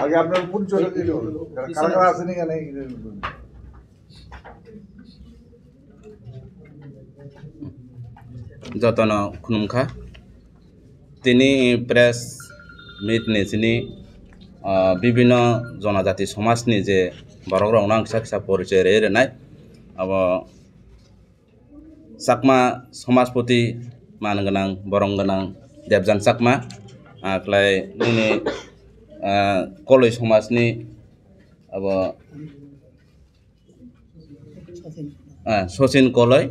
আগে আপনার পরিচয় দিতে হবে কারা কারা আছেন এখানে যতন খুনুমখা তিনি প্রেস মিট নিচিনি বিভিন্ন জনজাতি সমাজনি যে বরগ্রা উনাং কিসা কিসা পরিচয় রেনাই আব চাকমা সমাজপতি মান গোনাं বরং गोनां देबजान চাকমা আক্লাই নিনি কলই সমাজনি আব সচিন কলই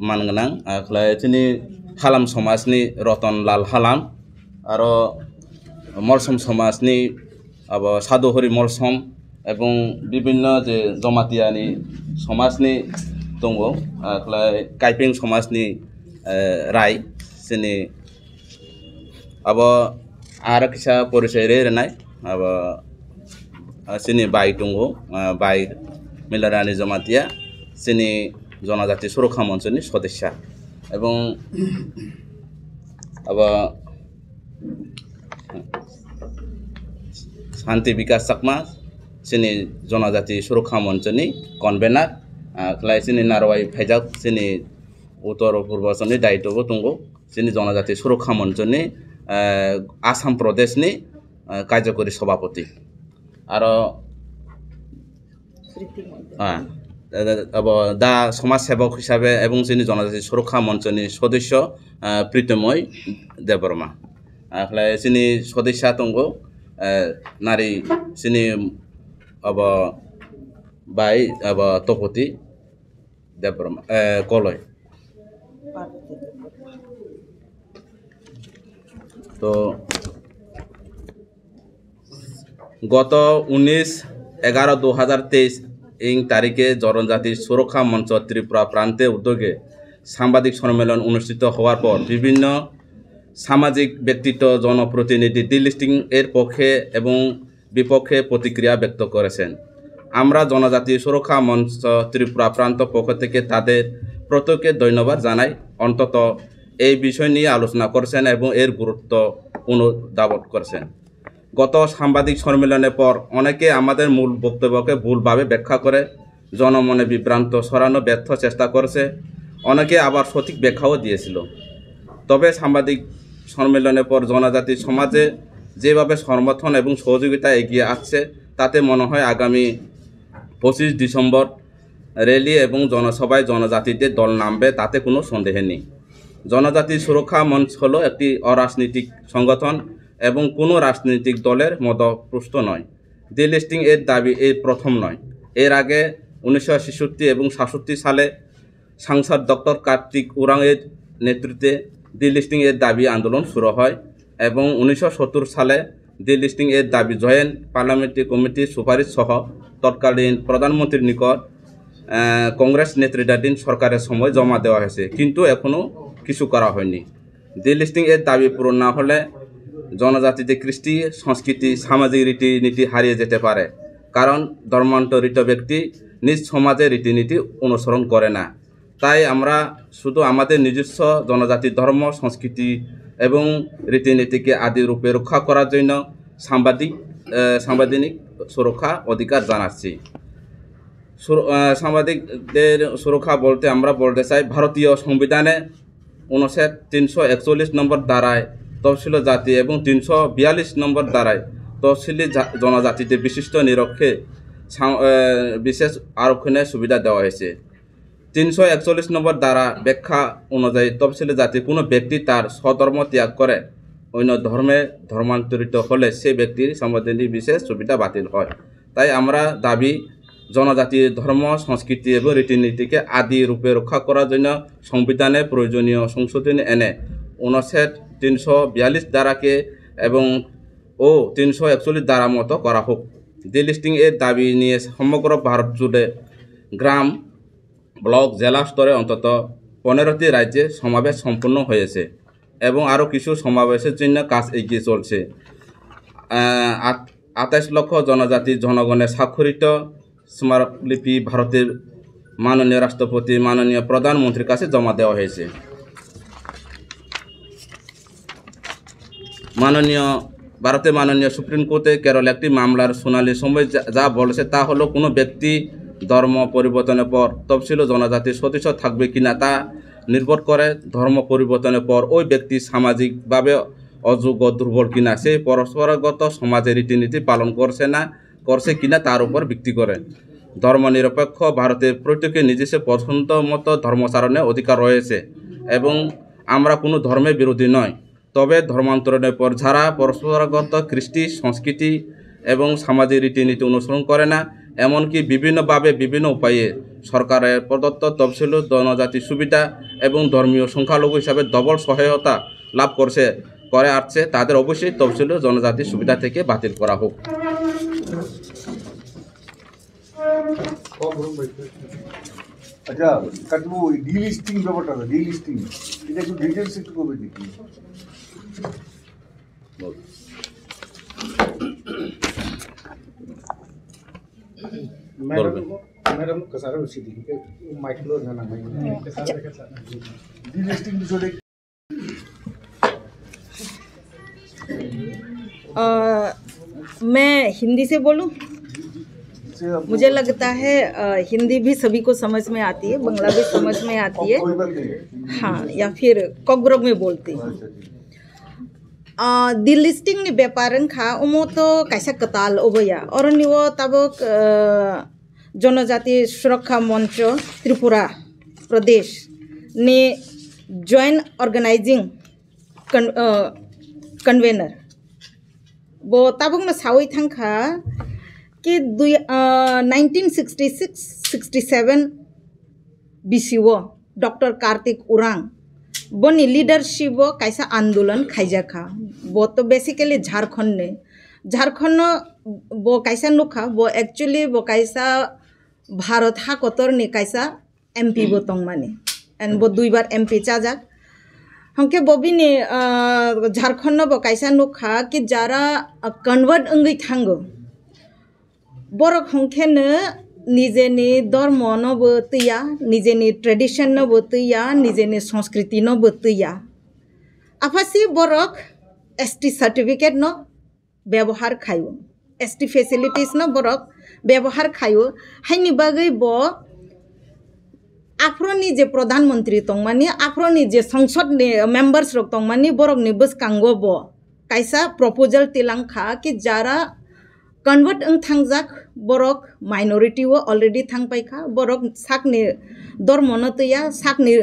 মান गोनां আক্লাই তিনি হালাম সমাজনি রতনলাল হালাম আরো মলসম সমাজনি আব সাধুহরি মলসম এবং বিভিন্ন যে জমাতিয়ানি সমাজনি দङ আক্লাই কাইপিং সমাজনি রাই সিনি আব আর কিসা পরিচয় রেনাই আব সিনি বাই দङ বাই মিলারানি জমাতিয়া সিনি জনজাতি সুরক্ষা মঞ্চনি সদস্য এবং আব শান্তি বিকাশ চাকমা সিনি জনজাতি সুরক্ষা মঞ্চনি কনভেনার ক্লাই সিনি নারওয়াই ফাইজাক সিনি উত্তর পূর্বাঞ্চলনি দায়িত্ববো দङ সিনি জনজাতি সুরক্ষা মঞ্চনি আসাম প্রদেশনি কার্যকরী সভাপতি আর দা সমাজ সেবক হিসাবে এবং সিনি জনজাতি সুরক্ষা মঞ্চনি সদস্য প্রীতময় দেববর্মা ক্লাই সিনি সদস্য দङ নারী সিনি अब बाई अब तपति देबबर्मा कलय तो गत 19/11/2023 ইং তারিখে জনজাতি সুরক্ষা মঞ্চ ত্রিপুরা প্রান্তে উদ্যোগে সাংবাদিক সম্মেলন অনুষ্ঠিত হওয়ার পর বিভিন্ন সামাজিক ব্যক্তিত্ব জনপ্রতিনিধি ডিলিস্টিং এর পক্ষে এবং বিপক্ষে প্রতিক্রিয়া ব্যক্ত করেছেন। আমরা জনজাতি সুরক্ষা মঞ্চ ত্রিপুরা প্রান্ত পক্ষ থেকে তাদের প্রত্যেককে ধন্যবাদ জানাই। অন্তত এই বিষয় নিয়ে আলোচনা করেছেন এবং এর গুরুত্ব অনুধাবন করেছেন। গত সাংবাদিক সম্মেলনের পর অনেকে আমাদের মূল বক্তব্যকে ভুলভাবে ব্যাখ্যা করে জনমনে বিভ্রান্ত সরানো ব্যর্থ চেষ্টা করেছে, অনেকে আবার সঠিক ব্যাখ্যাও দিয়েছিল। তবে সাংবাদিক সম্মেলনের পর জনজাতি সমাজে যেভাবে সমর্থন এবং সহযোগিতা এগিয়ে আসছে তাতে মনে হয় আগামী 25 ডিসেম্বর র্যালি এবং জনসভায় জনজাতিদের দল নামবে, তাতে কোনো সন্দেহ নেই। জনজাতি সুরক্ষা মঞ্চ হলো একটি অরাজনৈতিক সংগঠন এবং কোনো রাজনৈতিক দলের মদতপুষ্ট নয়। ডিলিস্টিং এর দাবি এই প্রথম নয়। এর আগে 1966 এবং 67 সালে সাংসদ ডক্টর কার্তিক উরাংয়ের নেতৃত্বে ডিলিস্টিং এর দাবি আন্দোলন শুরু হয় এবং 1970 সালে ডিলিস্টিং এর দাবি জয়েন্ট পার্লামেন্টারি কমিটির সুপারিশ সহ তৎকালীন প্রধানমন্ত্রীর নিকট কংগ্রেস নেতৃত্বাধীন সরকারের সময় জমা দেওয়া হয়েছে, কিন্তু এখনও কিছু করা হয়নি। ডিলিস্টিং এর দাবি পূরণ না হলে জনজাতিদের কৃষ্টি সংস্কৃতি সামাজিক রীতিনীতি হারিয়ে যেতে পারে, কারণ ধর্মান্তরিত ব্যক্তি নিজ সমাজের রীতিনীতি অনুসরণ করে না। তাই আমরা শুধু আমাদের নিজস্ব জনজাতি ধর্ম সংস্কৃতি এবং রীতিনীতিকে আদি রূপে রক্ষা করার জন্য সাংবিধানিক সুরক্ষা অধিকার জানাচ্ছি। সাংবাদিকদের সুরক্ষা বলতে আমরা বলতে চাই, ভারতীয় সংবিধানে 341 নম্বর ধারায় তফসিল জাতি এবং 342 নম্বর ধারায় তফসিলি জনজাতিদের বিশিষ্ট নিরক্ষে বিশেষ আরক্ষণের সুবিধা দেওয়া হয়েছে। 341 নম্বর ধারা ব্যাখ্যা অনুযায়ী তফসিলি জাতির কোনো ব্যক্তি তার স্বধর্ম ত্যাগ করে অন্য ধর্মে ধর্মান্তরিত হলে সে ব্যক্তির সাংবিধানিক বিশেষ সুবিধা বাতিল হয়। তাই আমরা দাবি, জনজাতির ধর্ম সংস্কৃতি এবং রীতিনীতিকে আদি রূপে রক্ষা করার জন্য সংবিধানে প্রয়োজনীয় সংশোধনী এনে 342 ধারাকে এবং 341 ধারা মতো করা হোক। ডিলিস্টিং এর দাবি নিয়ে সমগ্র ভারত জুড়ে গ্রাম, ব্লক, জেলা স্তরে অন্তত 15টি রাজ্যে সমাবেশ সম্পন্ন হয়েছে এবং আরও কিছু সমাবেশের জন্য কাজ এগিয়ে চলছে। 28 লক্ষ জনজাতির জনগণের স্বাক্ষরিত স্মারকলিপি ভারতের মাননীয় রাষ্ট্রপতি, মাননীয় প্রধানমন্ত্রীর কাছে জমা দেওয়া হয়েছে। মাননীয় ভারতের মাননীয় সুপ্রিম কোর্টে কেরল একটি মামলার শুনানির সময় যা বলেছে তা হলো কোনো ব্যক্তি ধর্ম পরিবর্তনের পর তফসিল জনজাতির সদস্য থাকবে কিনা তা নির্ভর করে ধর্ম পরিবর্তনের পর ওই ব্যক্তি সামাজিকভাবে অযোগ্য দুর্বল কিনা সে পরস্পরগত সমাজের রীতিনীতি পালন করছে কিনা তার উপর ভিত্তি করে। ধর্মনিরপেক্ষ ভারতের প্রত্যেকের নিজস্ব পছন্দ মতো ধর্মাচরণের অধিকার রয়েছে এবং আমরা কোনো ধর্মের বিরোধী নয়। তবে ধর্মান্তরণের পর যারা পরস্পরগত কৃষ্টি সংস্কৃতি এবং সামাজিক রীতিনীতি অনুসরণ করে না, এমনকি বিভিন্নভাবে বিভিন্ন উপায়ে সরকারের প্রদত্ত তফসিল জনজাতি সুবিধা এবং ধর্মীয় সংখ্যালঘু হিসাবে ডবল সহায়তা লাভ করে আসছে, তাদের অবশ্যই তফসিল জনজাতি সুবিধা থেকে বাতিল করা হোক। আচ্ছা কাটবো ডিলিস্টিং ব্যাপারটা, ডিলিস্টিং এটা একটু ডিটেলস একটু করবে নাকি? मैडम कसारा उसी दी के माइक्रो जाना भाई ডিলিস্টিং বিষয়টা मैं हिंदी से बोलूं? मुझे लगता है हिंदी भी सभी को समझ में आती है, बंगला भी समझ में आती है, हाँ, या फिर कोग्रोग में बोलती हूँ। डिलिस्टिंग नि व्यापारन खा उमो तो कैसा कताल ओबया और निवो तबक जनजाति सुरक्षा मंच त्रिपुरा प्रदेश ने जॉइंट ऑर्गेनाइजिंग कन्वेनर वो तबक न सावई थांखा कि 1966-67 बीसीओ डॉक्टर कार्तिक उरांग बोनी लीडरशिप वो कैसा आंदोलन खाइजाखा वो तो बेसिकली झारखंड वो कैसा नुखा वो एक्चुअली वो कैसा भारत हा कोतर ने कैसा एमपी वो तंग माने एंड वो 2 बार एमपी चाजाक हमके बबी ने झारखंड वो कैसा नुखा कि जारा कन्वर्ट अंगई थांगो बरक हमके न निजेनि धर्म न बतैया निजेनि ट्रेडिशन न बतैया निजेनि संस्कृति न बतैया आफासी बरक एसटी सर्टिफिकेट न व्यवहार खायो एसटी फैसिलिटीज न बरक व्यवहार खायो हाइनि बागै ब आफ्रोनि जे प्रधानमंत्री तंगमानि आफ्रोनि जे संसद नि मेंबर्स रक तंगमानि बरक नि बसकांगो ब कैसा प्रपोजल तिलांखा कि जारा कन्वर्ट अंग थांगजाक बरक माइनॉरिटी वो ऑलरेडी थांग पाइखा बरक साकनि धर्म न तैया साकनि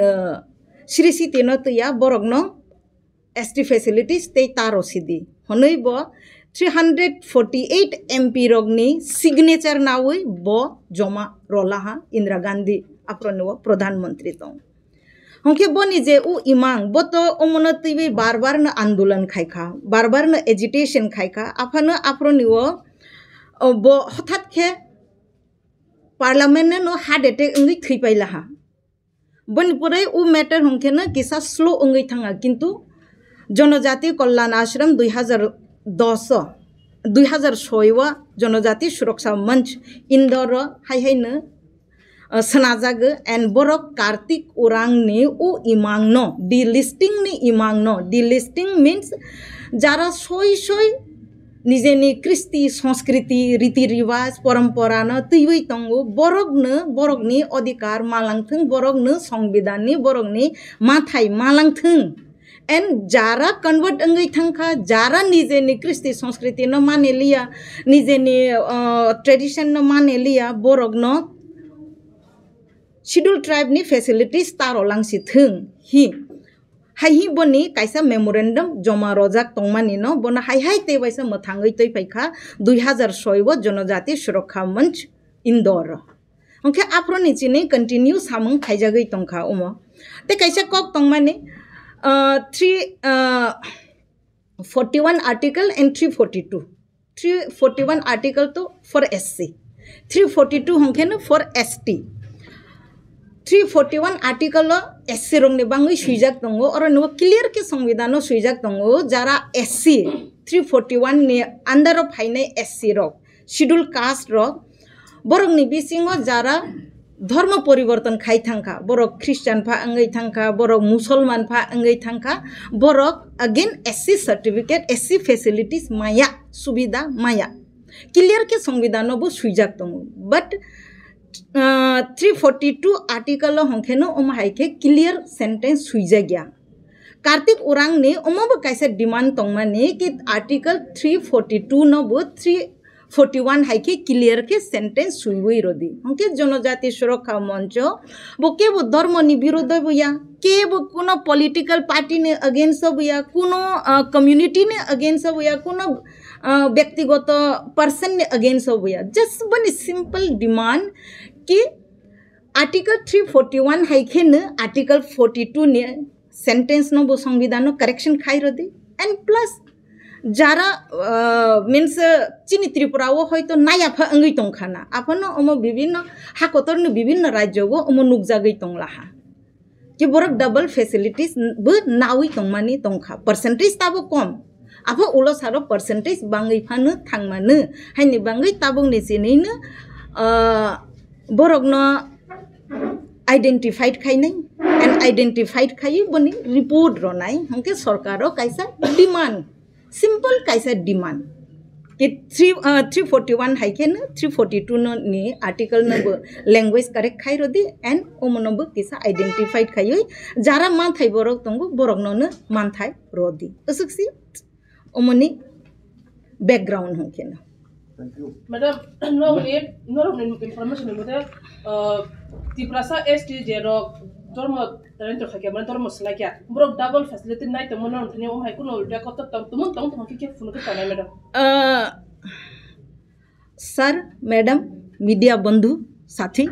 श्रीसिति न तैया बरक न एसटी फैसिलिटीज ते तारो सिदी हनै ब 348 एमपी रगनि सिग्नेचर नावै ब जमा रोलाहा इंदिरा गांधी आफ्रोनो प्रधानमंत्री तो हमके बनी जे उ इमांग ब तो ओमन तैबे बार-बार न आंदोलन खाइखा बार-बार न एजिटेशन खाइखा आफानो आफ्रोनिवो बो हठात के पार्लियामेंट नो हार्ट अटैक अंगै थैपाइला हा बनिपुरै उ मैटर हमके न किसा स्लो अंगै थांगा किंतु जनजाति कल्याण आश्रम 2006 जनजाति सुरक्षा मंच इंदोर हाय न सनाजाग एंड बरक कार्तिक उरांग ने उ इमांग न डिलिस्टिंग मीन्स जारा सोई निजेनि कृष्टि संस्कृति रीति रिवाज परंपरा न तैवै तंगो बरकनि अधिकार मालांथों बरकनो संविधाननि बरकनि माथाय मालांथों एंड जारा कन्वर्ट अंगै थांखा जारा निजेनि कृष्टि संस्कृति न माने लिया निजेनि ट्रेडिशन न माने लिया बरकनो शेड्यूल ट्राइब नि फैसिलिटीज तारो लांसि थों हि हाई बनी कैसा मेमोरेंडम जमा रजाक तंगमानि न बना हाई ते वैसा मथांगै तै पैखा 2006 जनजाति सुरक्षा मंच इंदोर ओके आफ्रो निचिने कंटिन्यू सामंग खाइजागै तंखा उमो ते कैसा कक तंगमानि 341 आर्टिकल एंड 341 आर्टिकल तो फॉर एससी 342 हमके न फॉर एसटी 341 आर्टिकल एससी रंग ने बांगै सुइजाक दंगो और नो क्लियर के संविधान सुइजाक दंगो जारा एससी 341 ने अंडर फाइने एससी रक शेड्यूल कास्ट रक बरंग नि बिसिंगो जारा धर्म परिवर्तन खाई थांखा बरक ख्रिस्टान फा अंगै थांखा बरक मुसलमान फा अंगै थांखा बरक again SC certificate SC facilities माया सुविधा माया क्लियर के संविधान बो सुइजाक दङ बट 342 आर्टिकल हंखेनो ओम हाइके क्लियर सेंटेंस सुइजा गया कार्तिक उरांग ने ओमबो कैसे डिमांड तंगमाने कि आर्टिकल 342 न बो 341 हाइके क्लियर के सेंटेंस सुइवई रोदी हंके जनजाति सुरक्षा मंच बोके बो धर्म नि विरोध बुया के बो कोनो पॉलिटिकल पार्टी ने अगेंस्ट बुया कोनो कम्युनिटी ने अगेंस्ट बुया कोनो व्यक्तिगत पर्सन ने अगेंस्ट बुया जस्ट वन सिंपल डिमांड कि आर्टिकल 341 हाइके न आर्टिकल 42 ने सेंटेंस न बो संविधान करेक्शन खाई रोदी एंड प्लस जारा मीन्स चीनी त्रिपुरा वो हयतो नाया फा अंगै तंखाना आपनो ओमो विभिन्न हाकोतरनि विभिन्न राज्यगो ओमो नुकजागै तंलाहा कि बरक डबल फैसिलिटीज बो नावै तंमानि तंखा परसेंटेज ताबो कम आफो उलो सारो परसेंटेज बांगै फानो थांमानो हायनि बांगै ताबंनि सिनैनो बरकनो आइडेंटिफाइड खाइनाय एंड आइडेंटिफाइड खाइ बनि रिपोर्ट रनाय हंके सरकारो कायसा डिमांड सिंपल कैसा डिमांड कि 341 हाइके न 342 नि आर्टिकल न लैंग्वेज करेक्ट खाइ रोदी एंड ओमनबो किसा आइडेंटिफाइड खाइ जारा मान थाइ बरक तंगो बरक न मान थाइ रोदी असुक्सी ओमनि बैकग्राउंड हंके न thank you madam no information मुझे तिप्रासा एसटी जेरो धर्म तरंतो खाके मन धर्म सलाक्या ब्रोक डबल फैसिलिटी नाइ त मन थने ओम हाइ कुनो उल्टा कत तुमन तंग के फुन के तनाय मैडम सर मैडम मीडिया बंधु साथी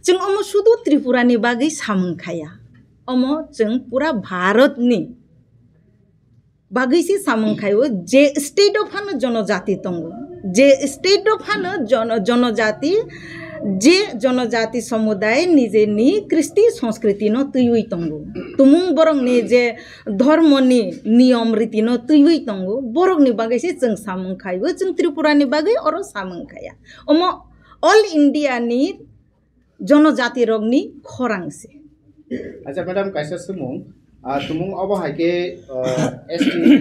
जों अम सुदु त्रिपुरानि बागै सामों खाया अम जों पूरा भारतनि बागैसि सामों खायो जे स्टेट ऑफ हानो जनजाति तंगो जे स्टेट ऑफ हानो जनजाति जे जनजाति समुदाय निजे नि कृष्टि संस्कृति न तुई तंगो तुमुं बरंग ने जे धर्मनि नियम रीति न तुई तंगो बरंग नि बागै से जों सामों खायो जों त्रिपुरानि बागै और सामों खाया अम ऑल इंडिया नि जनजाति रगनि खरांसे अच्छा मैडम कैसे सुमुं तुमुं अब हाइके एसटी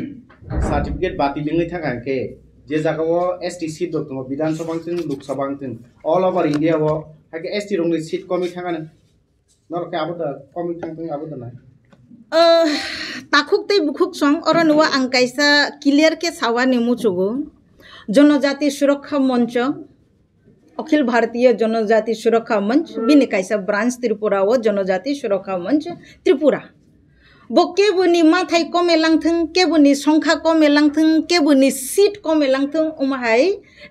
सर्टिफिकेट बाति लिंगै थाखाय के जे जागाव एसटी सीट दङ विधानसभा जों लोकसभा जों ऑल ओवर इंडिया वो हाइके एसटी रंगनि सीट कमी थागानो नरके आबो कमी थांथों आबो ना ताखुक तै बुखुक सं और नुवा आं कैसा क्लियर के सावानि मुचुगो जनजाति सुरक्षा मंच अखिल भारतीय जनजाति सुरक्षा मंच बिनि कैसा ब्रांच त्रिपुरा वो जनजाति सुरक्षा मंच त्रिपुरा बोके बुनी माथाय कमे लांथों के बुनी संख्या कमे लांथों के बुनी सीट कमे लांथों ओमहाय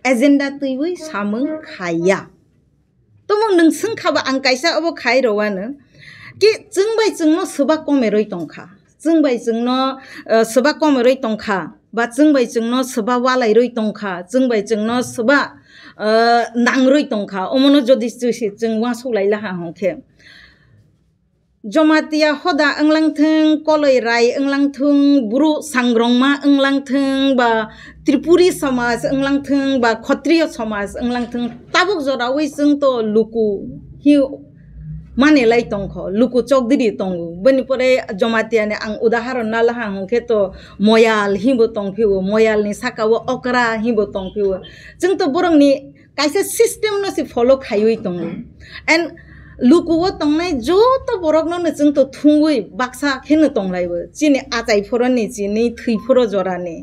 एजेंडा तैवै सामों खाया तो नोंसों खाबा आं कैसा अब खाय रवानो कि जोंबाय जोंनो सोबा कमे रय तंखा जोंबाय जोंनो सोबा कमे रय तंखा बा जोंबाय जोंनो सोबा वालाय रय तंखा जोंबाय जोंनो सोबा नांरय तंखा अमनो जदि जों वा सौलायला हंखे जमातिया हदा अंलांथों कलय राय अंलांथों बुरु सांग्रंमा अंलांथों बा त्रिपुरी समाज अंलांथों बा क्षत्रिय समाज अंलांथों ताबुक जरावै जों तो लुकु हि माने लाई तंख लुकु चौधरी तंगु बनि परे जमातिया ने आं उदाहरण ना लहा हंखे तो मयाल हिबो तंफिवो मयाल नि साकावो अकरा हिबो तंफिवो जों तो बरंनि कायसे सिस्टेम न सि फॉलो खायoi तंगु एंड लुकुवो तंनाय जो तो बरकनो जों तो थुंगै बाक्सा खेनो तंलायबो जिने आजायफोरनि जिने थैफोर जराने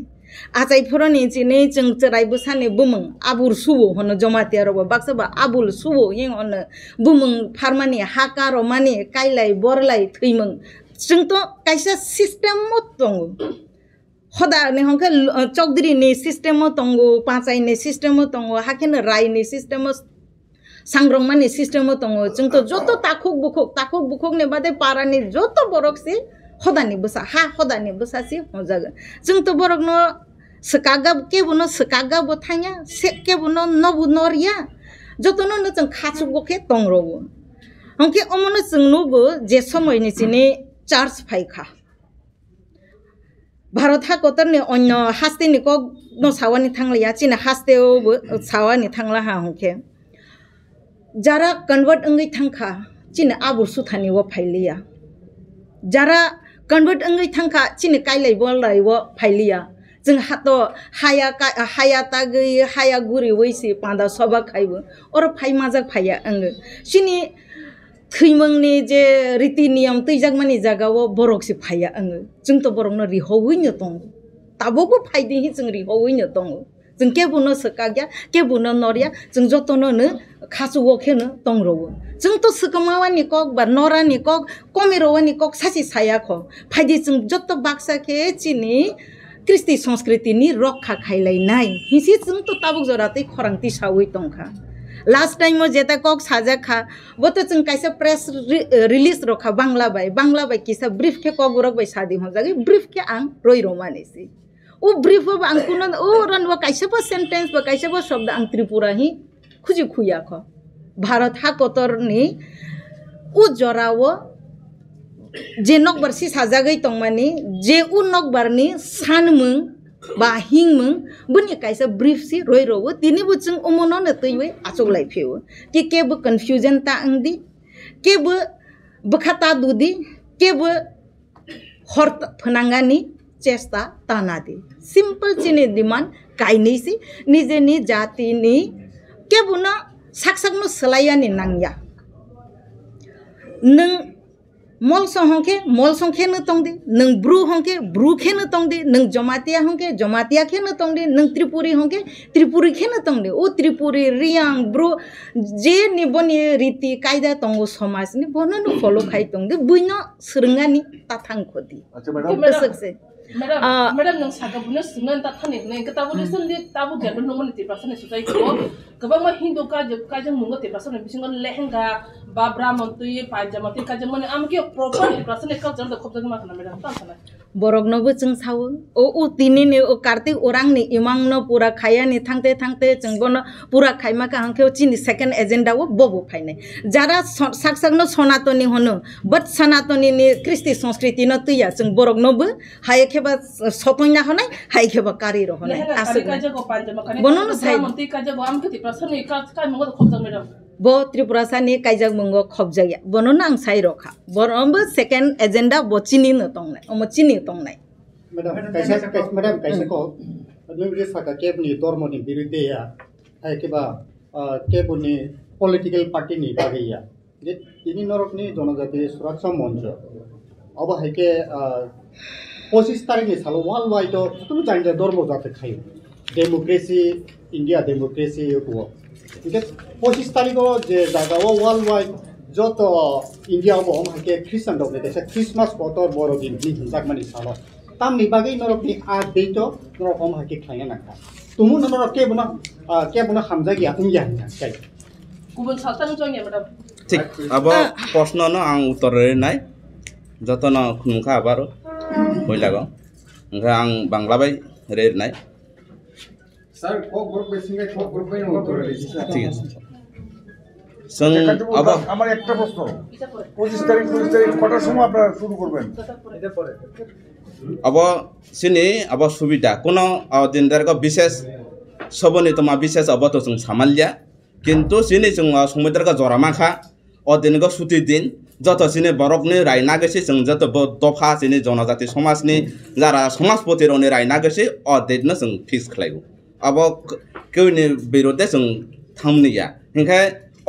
आजायफोरनि जिने जों जरायबो साने बुमं आबुर सुबो होनो जमातिया रबो बाक्साबा आबुल सुबो हें होनो बुमं फारमानि हाकार माने कायलाय बरलाय थैमं जों तो कायसा सिस्टेम मत दङ हदा ने हंके चौधरी सिस्टेम तंगो पाचायनि सिस्टेम तंगो हाखेनो रायनि सिस्टेम सांग्रंमानि सिस्टेम दङ जों तो जतो ताखुक बुखुक ने बादे पारानि जतो बरक से हदानि बसा हा हदानि बसा से होजागोन जों तो बरक न सकागा के बनो सकागा बथाया से के बनो नबु नरिया जतो न जों खासुक बके तंगरबो हंके अमनो जों नबो जे समयनि जिने चार्ज फाइखा भारत हाकतरनि अन्य हास्तेनि को न सावानि थांलाया चिना हास्तेओबो सावानि थांला हा हंके jara convert angai thangkha chine abur suthani wo phailiya jara convert angai thangkha chine kailai bol lai wo phailiya जों हातो हाया तागै हाया गुरि वैसि पादा सबा खाइबो और फाइ माजाक फाया आङो सिनि थैमंनि जे रीति नियम तैजाक मानि जागावो बरकसि फाया आङो जोंथ' बरकनो रिहौयैनो दं ताबोबो फाइदिहि जों रिहौयैनो दं जों केबुनो सकाग्या केबुनो नरिया जों जतनोनो खासुवखेनो दंरवो जोंथ' सकामावानि कक बा नरानि कक कमेरवानि कक सासि सायाख फाइदि जों जत बाक्साखे चिनि कृष्टि संस्कृति नि रक्षा खाइलायनाय हिसि जों तो ताबुक जरातै खरांति सावै दंखा लास्ट टाइम जेता कक साजाखा वो तो जों काइसा प्रेस रिलीज रखा बांग्ला बाय किसा ब्रीफ के कक गुरक बाय सादि हो जागे ब्रीफ के आं रोइ रोमानेसि ओ ब्रीफ बा आं कुन ओ रनवा काइसा बा सेंटेंस बा काइसा बा शब्द आं त्रिपुरा हि खुजि खुया ख भारत हा कतर नि उ जरावो जे नकबार सि साजागै तंमानि जे उ नकबारनि सानमों बा हिंमों बुनि काइसा ब्रीफ सि रोइ रोवो तिनिबो जों उमननो तैवे आचगलाय फेवो कि केबो कन्फ्यूजन ता आंदि केबो बखाता दुदि केबो हर फनांगानि चेष्टा तानादि सिंपल चिनि डिमान्ड काइनैसि निजेनि जातिनि केबोनो साकसाकनो सोलायानि नांया नों मल संखे न तंगदे नंग ब्रू होंके ब्रू खे न तंगदे नंग जमातिया खे न तंगदे नंग त्रिपुरी होंके त्रिपुरी खे न तंगदे ओ त्रिपुरी रियांग ब्रू जे निबनि रीति कायदा तंगो समाज नि बननो फॉलो खाइ तंगदे बुइनो सरंगानि ताथां खोदि अच्छा मैडम मैडम नों सागाबुनो सुनन ता थाने नै गताबु लेसन ले ताबु जेबो नमन तिब्रासन सुजाइ को गोबां मा हिन्दू का जों मुंगो तिब्रासन बिसिंग लेहेंगा बा ब्राह्मण तुय पायजामा ति का जों माने आमके प्रॉपर तिब्रासन कल्चर द खबजों मा खाना मैडम तासना बरगनोबो जों सावो ओ तिनि ने ओ कार्तिक ओरांनि इमांनो पूरा खायानि थांते जों बनो पूरा खायमा का हांके चिनि सेकेंड एजेंडा वो बबो फाइने जारा साकसाकनो सनातनी होनो बट सनातनी नि कृष्टि संस्कृति न तुया जों बरगनोबो हाय खेबा सतोइना होनाय हाय खेबा कारि रहनाय आसो बननो साइ मंत्री का जगो आमके तिब्रासन का मुंगो खबजों मैडम बो त्रिपुरा सानि कायजाक मुंगो खबजाया बननो आं साइ रखा बरमबो सेकेंड एजेंडा बचिनि न तंनाय अमचिनि तंनाय मैडम कैसे को नों जे साका केबनि धर्मनि बिरुद्धेया हाय केबा केबनि पॉलिटिकल पार्टी नि बागैया जे तिनि नरकनि जनजाति सुरक्षा मंच अब हायके 25 तारिखनि सालो वर्ल्ड वाइड तुम जाइन धर्म जाते खायो डेमोक्रेसी इंडिया डेमोक्रेसी को इके 25 तारिखो जे जागाओ वर्ल्ड वाइड जत इंडिया को हम हायके क्रिश्चियन दबले देसा क्रिसमस बतर बरदिन नि जाकमानि सालो तामनि बागै नरकनि आ देतो नरक हम हायके खाया नाखा तुमु नरक केबुना हामजागिया उंया काय गुबुन सालतां जोंया मैडम ठीक अब प्रश्न न आं उत्तर रेनाय जतन खुनुखा आबारो होइलागो ओंखा आं बांला बाय रेनाय सर को ग्रुप बेसिंगे को ग्रुप में उत्तर रेलिसा ঠিক আছে সং अब আমার একটা প্রশ্ন 25 তারিখ কটার সময় আপনারা শুরু করবেন এটা পরে अब सिनि अब सुविधा कोनो दिनदारको विशेष सबनि तमा विशेष अब तो जों सामालिया किन्तु सिनि जों समुद्रको जरामाखा अदिनको सुति दिन जत सिनि बरकनि रायना गसे जों जत दफा सिनि जनजाति समाजनि जारा समाजपतिरनि रायना गसे अदिनो जों फिक्स खालायगो अब केउनि बिरोधे जों थामनिया हिंखा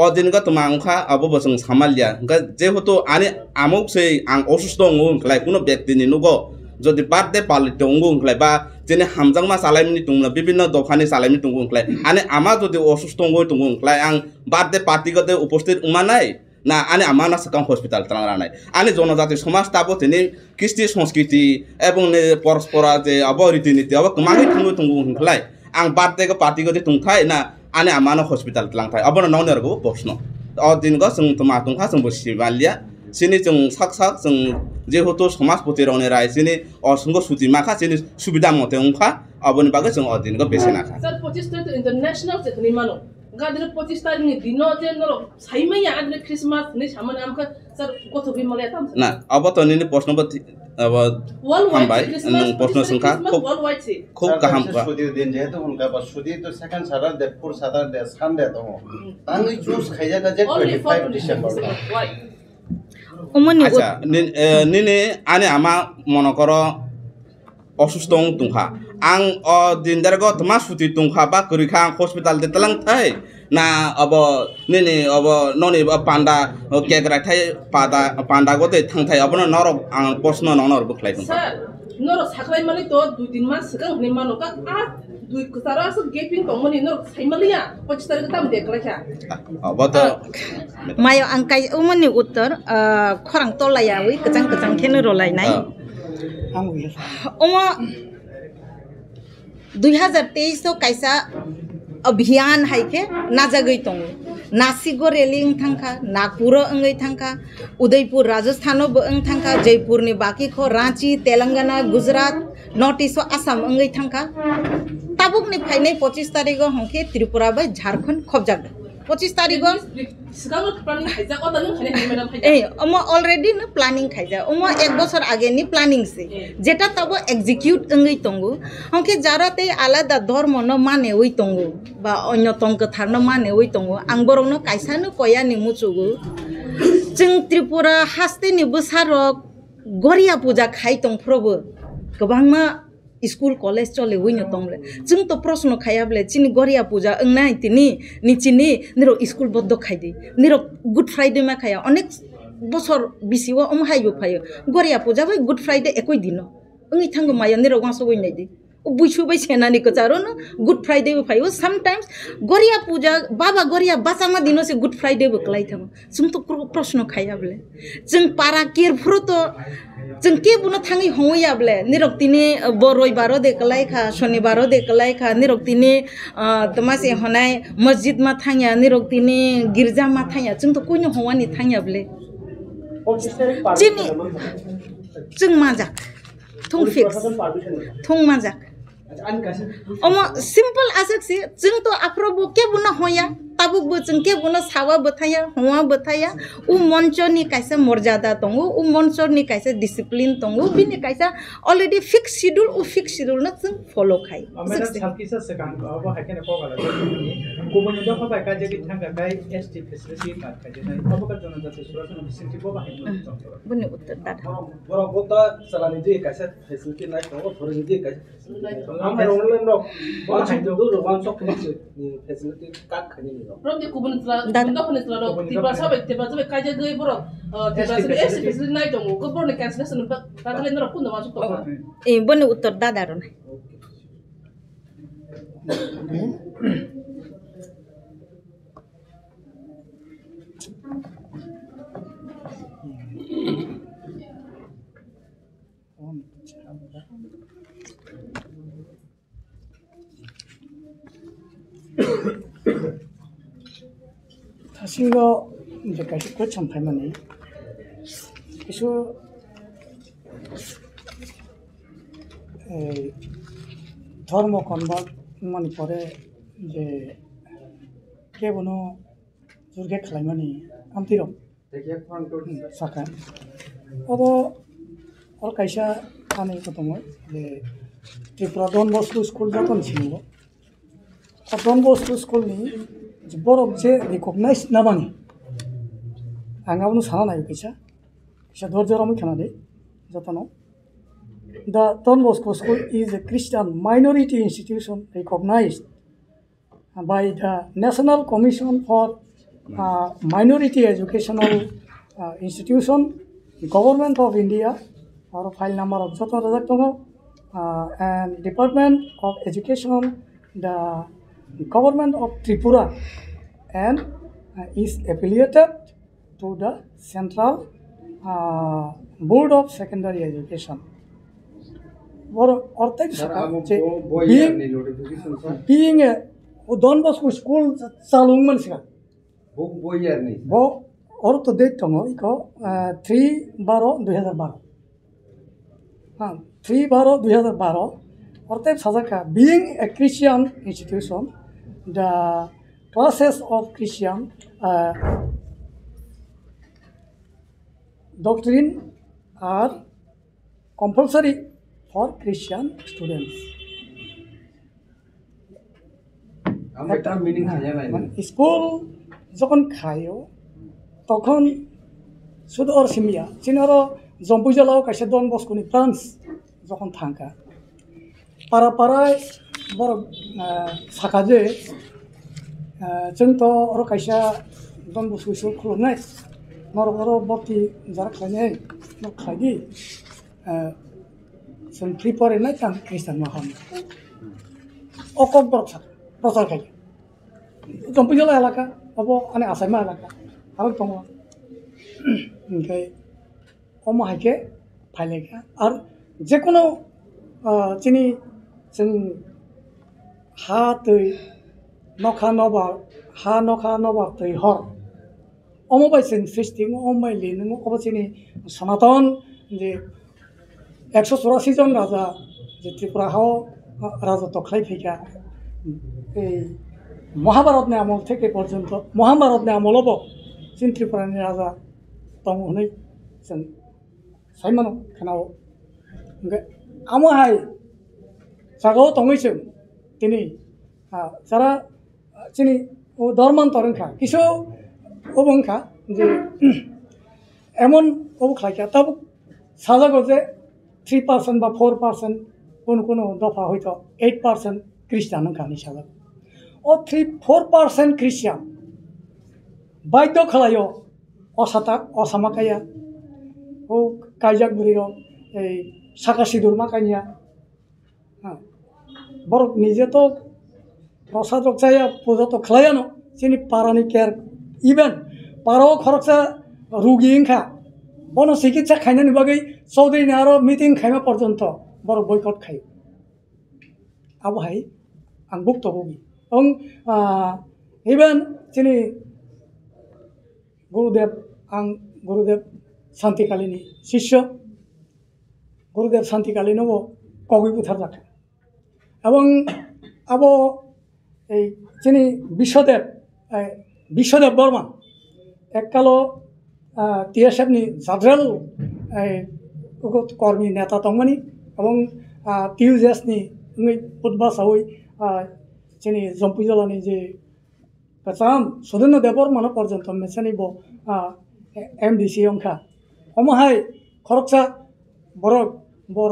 अदिनको तमा अंखा अब जों सामालिया हिंखा जेहेतु आनि आमुक से आं असुस्थ दङ होनख्लाय कुनो व्यक्तिनि नुगो যদি বার্থডে পালিত অঙ্গ হংख्लाय बा जेने हामजांमा सालायनि दंना विभिन्न दफानि सालायनि दंग हंख्लाय आने आमा जदि असुस्थ दंग दंग हंख्लाय आं बार्थडे पार्टी गते उपस्थित उमानाय ना आने आमाना सकां हस्पिटाल तांरानाय आने जनजाति समाज ताबो तेनि कृष्टि संस्कृति एवं ने परस्परा जे अब रीतिनीति अब कमाङै थंगो दंग हंख्लाय आं बार्थडे को पार्टी गते तुंथाय ना आने आमाना हस्पिटाल तांथाय अब नौनरगो प्रश्न अ दिनगो जों तमा तुंखा जों बसिबालिया सिनि जों साक जों जेहेतु समाजपति रौनि राय सिनि असंग सुति माखा सिनि सुविधा मते उखा अबनि बागै जों अदिनको बेसेनाखा सर 25 तारिख इंटरनेशनल जेखनि मानो गादिनो 25 तारिख नि दिनो जे नरो साइमैया आदिनो क्रिसमस नि सामने आमका सर गथबि मले ताम ना अब त नि प्रश्न हामबाय नों प्रश्न सोंखा खूब गाहाम सुदि दिन जेहेतु उनका बस सुदि तो second Saturday four Saturday Sunday दङ आंनि चूज खायजागा जे 25 डिसेम्बर Omoni আচ্ছা নিনে আনে আমা মনে করো অসুস্থ তুংখা আং অ দিনদারগ তোমা সুতি তুংখা বা করিখা হসপিটাল দে তলাং থাই না অব নিনে অব ননি পান্ডা কেগরা থাই পান্ডা গতে থাংথাই অবন নরক আং প্রশ্ন ননর বখলাই তুংখা Sir, noro saklai mani to 2-3 mas sekarang ni mano ka dui ketara asal gaping tong mani noro sai malia pachtar kita mendeklar ya. Of তো mayo angkai omoni uttor khorang tolaya wi kejang khene rolai nai omo 2023 to kaisa अभियान हाइके नाजागै दङ नासिगो railing थांखा Nagpur अंगै थांखा Udaipur Rajasthan बो अंग थांखा जयपुरनि बाकिखौ Ranchi Telangana Gujarat north east Assam अंगै थांखा ताबुकनि फाइनै 25 तारिख हंखे त्रिपुरा बै झारखंड खबजाग 25 तारिख Sekarang planning haja kau tanya kene kene madam haja. ओमो already न planning खाइजा ओमो एक बছর आगे नि प्लानिंग से जेटा तब एग्जीक्यूट अंगै तंगु हंके जाराते आलादा धर्म न माने ओइ तंगु बा अन्य तंग थार न माने ओइ तंगु आं बरं न काइसानो कया नि मुचुगु जों त्रिपुरा हास्ते नि बोसारक गरिया पूजा खाइ तं प्रभु गोबांमा स्कूल कॉलेज चले हुई तंगले जों तो प्रश्न खायाब्ले चिनी गरिया पूजा अंगनाय तिनी निचिनी निरो स्कूल बद्द खाइदि निरो गुड फ्राइडे मा खाया अनेक बছর बिसिवा अम हाइबो फायो गरिया पूजा बै गुड फ्राइडे एकoi दिनो अंगि थांगो माया निरो गासो गइनायदि बुइसु बै सेनानि कचारो न गुड फ्राइडे बो फायो समटाइम्स गरिया पूजा बाबा गरिया बाचामा दिनो से गुड फ्राइडे बो क्लाइ थाङो जों तो प्रश्न खायाब्ले जों पारा केरफ्रो तो जों के बुनो थाङै हङैयाब्ले निरक्तिनि रविबार देखलाय खा शनिबार देखलाय खा निरक्तिनि तमासे हनाय मस्जिद मा थाङया निरक्तिनि गिर्जा मा थाङया जों तो कोइनो हवानि थाङयाब्ले चिनि जों माजा थं फिक्स थं माजा ओमो सिंपल आसक्सि जों तो आफ्रोबो के बुनो होया ताबुक बो जों के बुनो सावा बथाया हवा बथाया उ मंचनि काइसा मर्यादा दंगो उ मंचनि काइसा डिसिप्लिन दंगो बिनि काइसा अलरेडी फिक्स शेड्यूल उ फिक्स शेड्यूल न जों फॉलो खाइ अमेदा साबकिसा सेकां अब हाकेने पगाला गुबुननि दफा बाय काजेबि थांगा काय एसटी फेसिलिटी कार्ड काजेनाय अब का जन जाते सुरासन बिसिंति बो बाहायनो बुनि उत्तर दादा बरो गोता चलानि जे काइसा फेसिलिटी नाय तो थोरनि जे काइसा आम ऑनलाइन रो बो हाइदो दो रोगान सक फेसिलिटी कार्ड खानि From the kubun tla, minta kubun tla, tiba sabe kaja gay borok, tiba sabe especially night dong, kubur ne cancellation ba, kagalen ro pun masuk to. बुनि उत्तर दादा रो 다시가 이제까지 그참 할머니 그래서 ধর্ম কনভার্ট মানে পরে যে কে বনো জুরগে খালাইমানি আমতিরম সাকা অব অল কাইসা কানে কতম যে ত্রিপুরা ডন বস্কো স্কুল যখন ছিল ডন বস্কো স্কুল নি बरफ जे रिकगनाइज नाबानि आंगावनो साना नायो कैसा धरजरामो खानादे जतनो the Don Bosco school is a Christian minority institution recognized by the National Commission for Minority Educational Institution, Government of India, or file number of Joton Rajaktongo, and Department of Education, the Government of Tripura, and is affiliated to the Central Board of Secondary Education. Being a Don Bosco school salung mansiga. Bo or to date tongo iko 3/12/2012. 3/12/2012. Ortep Sazaka, being a Christian institution, the classes of Christian doctrine are compulsory for Christian students. School যখন খায়ও তখন শুধু ওর সিমিয়া চিনারও জম্পু জেলাও কাছে দন বস্কুনি branch যখন থাকা পাড়া পাড়ায় বড় সাকাজে जोंथ' आरो खायसेया दन बस्कु खुलुमनाय नरबरो बर्ति जारा खालायनाय नर खालायदि जों प्रिपेरेनाय तां ख्रिस्टान माहाम अकब बरसा प्रचार खायो जम्पैजला एलाका अब आने आसामा एलाका आरो दङ ओमफ्राय अमाहायके फायलायखा आरो जेकुनु जोंनि जों हा दै नखा नबा तै हर अमबाय जों सृष्टि अमबाय लिनो अबसिनि सनातन जे 184 जन राजा जे त्रिपुराहाव राजा तख्लाय फैका এই महाभारतनि आमल থেকে পর্যন্ত महाभारतनि आमलावबो जों त्रिपुरानि राजा दं होननाय जों सायमानाव खोनाव आमाहाय जागाव दङै जों दिनै যারা চিনি ও ধর্মান্তরঙ্খা কিছু অবংখা যে এমন অবখাইকা তব সাজাগো যে 3% বা 4% কোনো দফা হয়তো 8% খ্রিস্টান খানি সাজা ও 3-4% খ্রিস্টান বাধ্য খালায় অসামাকাইয়া ও কাইজাক বুড়ির এই সাকা সিঁদুর মাকাইয়া হ্যাঁ বড় নিজে তো प्रसादक जाया पूजा तो खालायानो जोंनि पारानि केयार इभेन पाराव खरकसा रुगि इंखा बनो चिकित्सा खायनायनि बागै चौधुरीनि आरो मिटिं खायमा पर्यन्त बर' बयकट खायो आबहाय आं भुक्तभोगि ओं इभेन जोंनि गुरुदेव शान्तिकालिनि शिष्य गुरुदेव शान्तिकालिनोबो कवि बुथार जाखा এবং अब এই যিনি বিশ্বদেব বর্মা এককালো টিএসএফনি জাদ্রেল কর্মী নেতা দंमोन এবং টিউজেসनि उद्बासावै যিনি जम्पु जिल्लानि जे गोजाम सुधीन्द्र बर्मा पर्यन्त मेसेनि बो एमडिसि अंखा अमाहाय खरकसा बर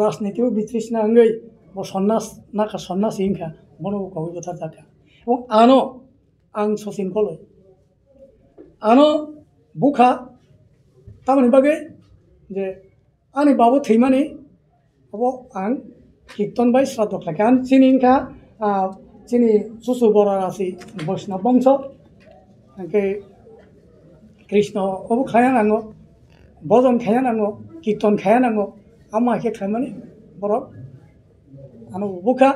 राजनीतिव बिथ्रिसना अंगै बो सन्नास नाका सन्नासि इंखा बनो कवि बुथार जाखा এবং আনো आं सचिन कलय आनो बुखा तामानि बागै जे आंनि बाबु थैमानि अब आं कीर्तन बाय श्राद्ध खालायखा आं चिनिंखा चिनि सुसु बर राशि वैष्णव वंश ओमफ्राय कृष्ण अब खाया नांगौ भजन खाया नांगौ कीर्तन खाया नांगौ आमा एखे खायमानि बर आनो बुखा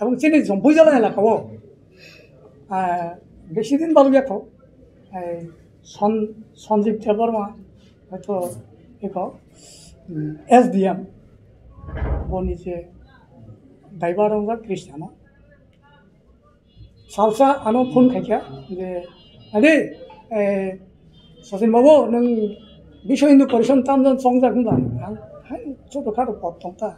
এবং চিনি জম্পু জেলা এলাকাও বেশি দিন বালুয়াখাও সঞ্জীব দেববর্মা হয়তো এক SDM বনি যে দাইবা রংজা খ্রিস্টানো সালসা আনো ফোন খাইকা যে আরে সচিন বাবু নों বিশ্ব হিন্দু পরিষদ তামজন সংজাगोन दा हाय ছোটখাটো পথ দंता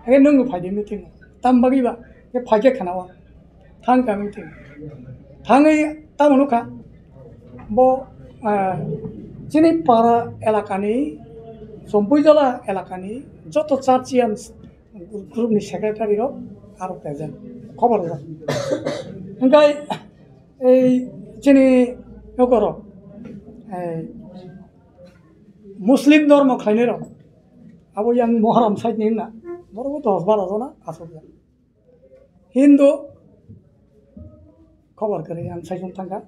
এ नों फायदे मिटिं ताम बागैबा बे फाइके खानावा थां गामिथिं थाङै तामनुखा ब जोंनि पारा एलाकानि जम्पु जिल्ला एलाकानि जत चार्चियान ग्रुपनि सेक्रेटारि आरो प्रेजेन्ट खबर जा ओमफ्राय এই जोंनि नगर मुस्लिम धर्म खायनो अब yang Muharram साइडनि होनना बर'बो 10-12 जना आसोजा हिंदू खबर करे आं साइजों थांगा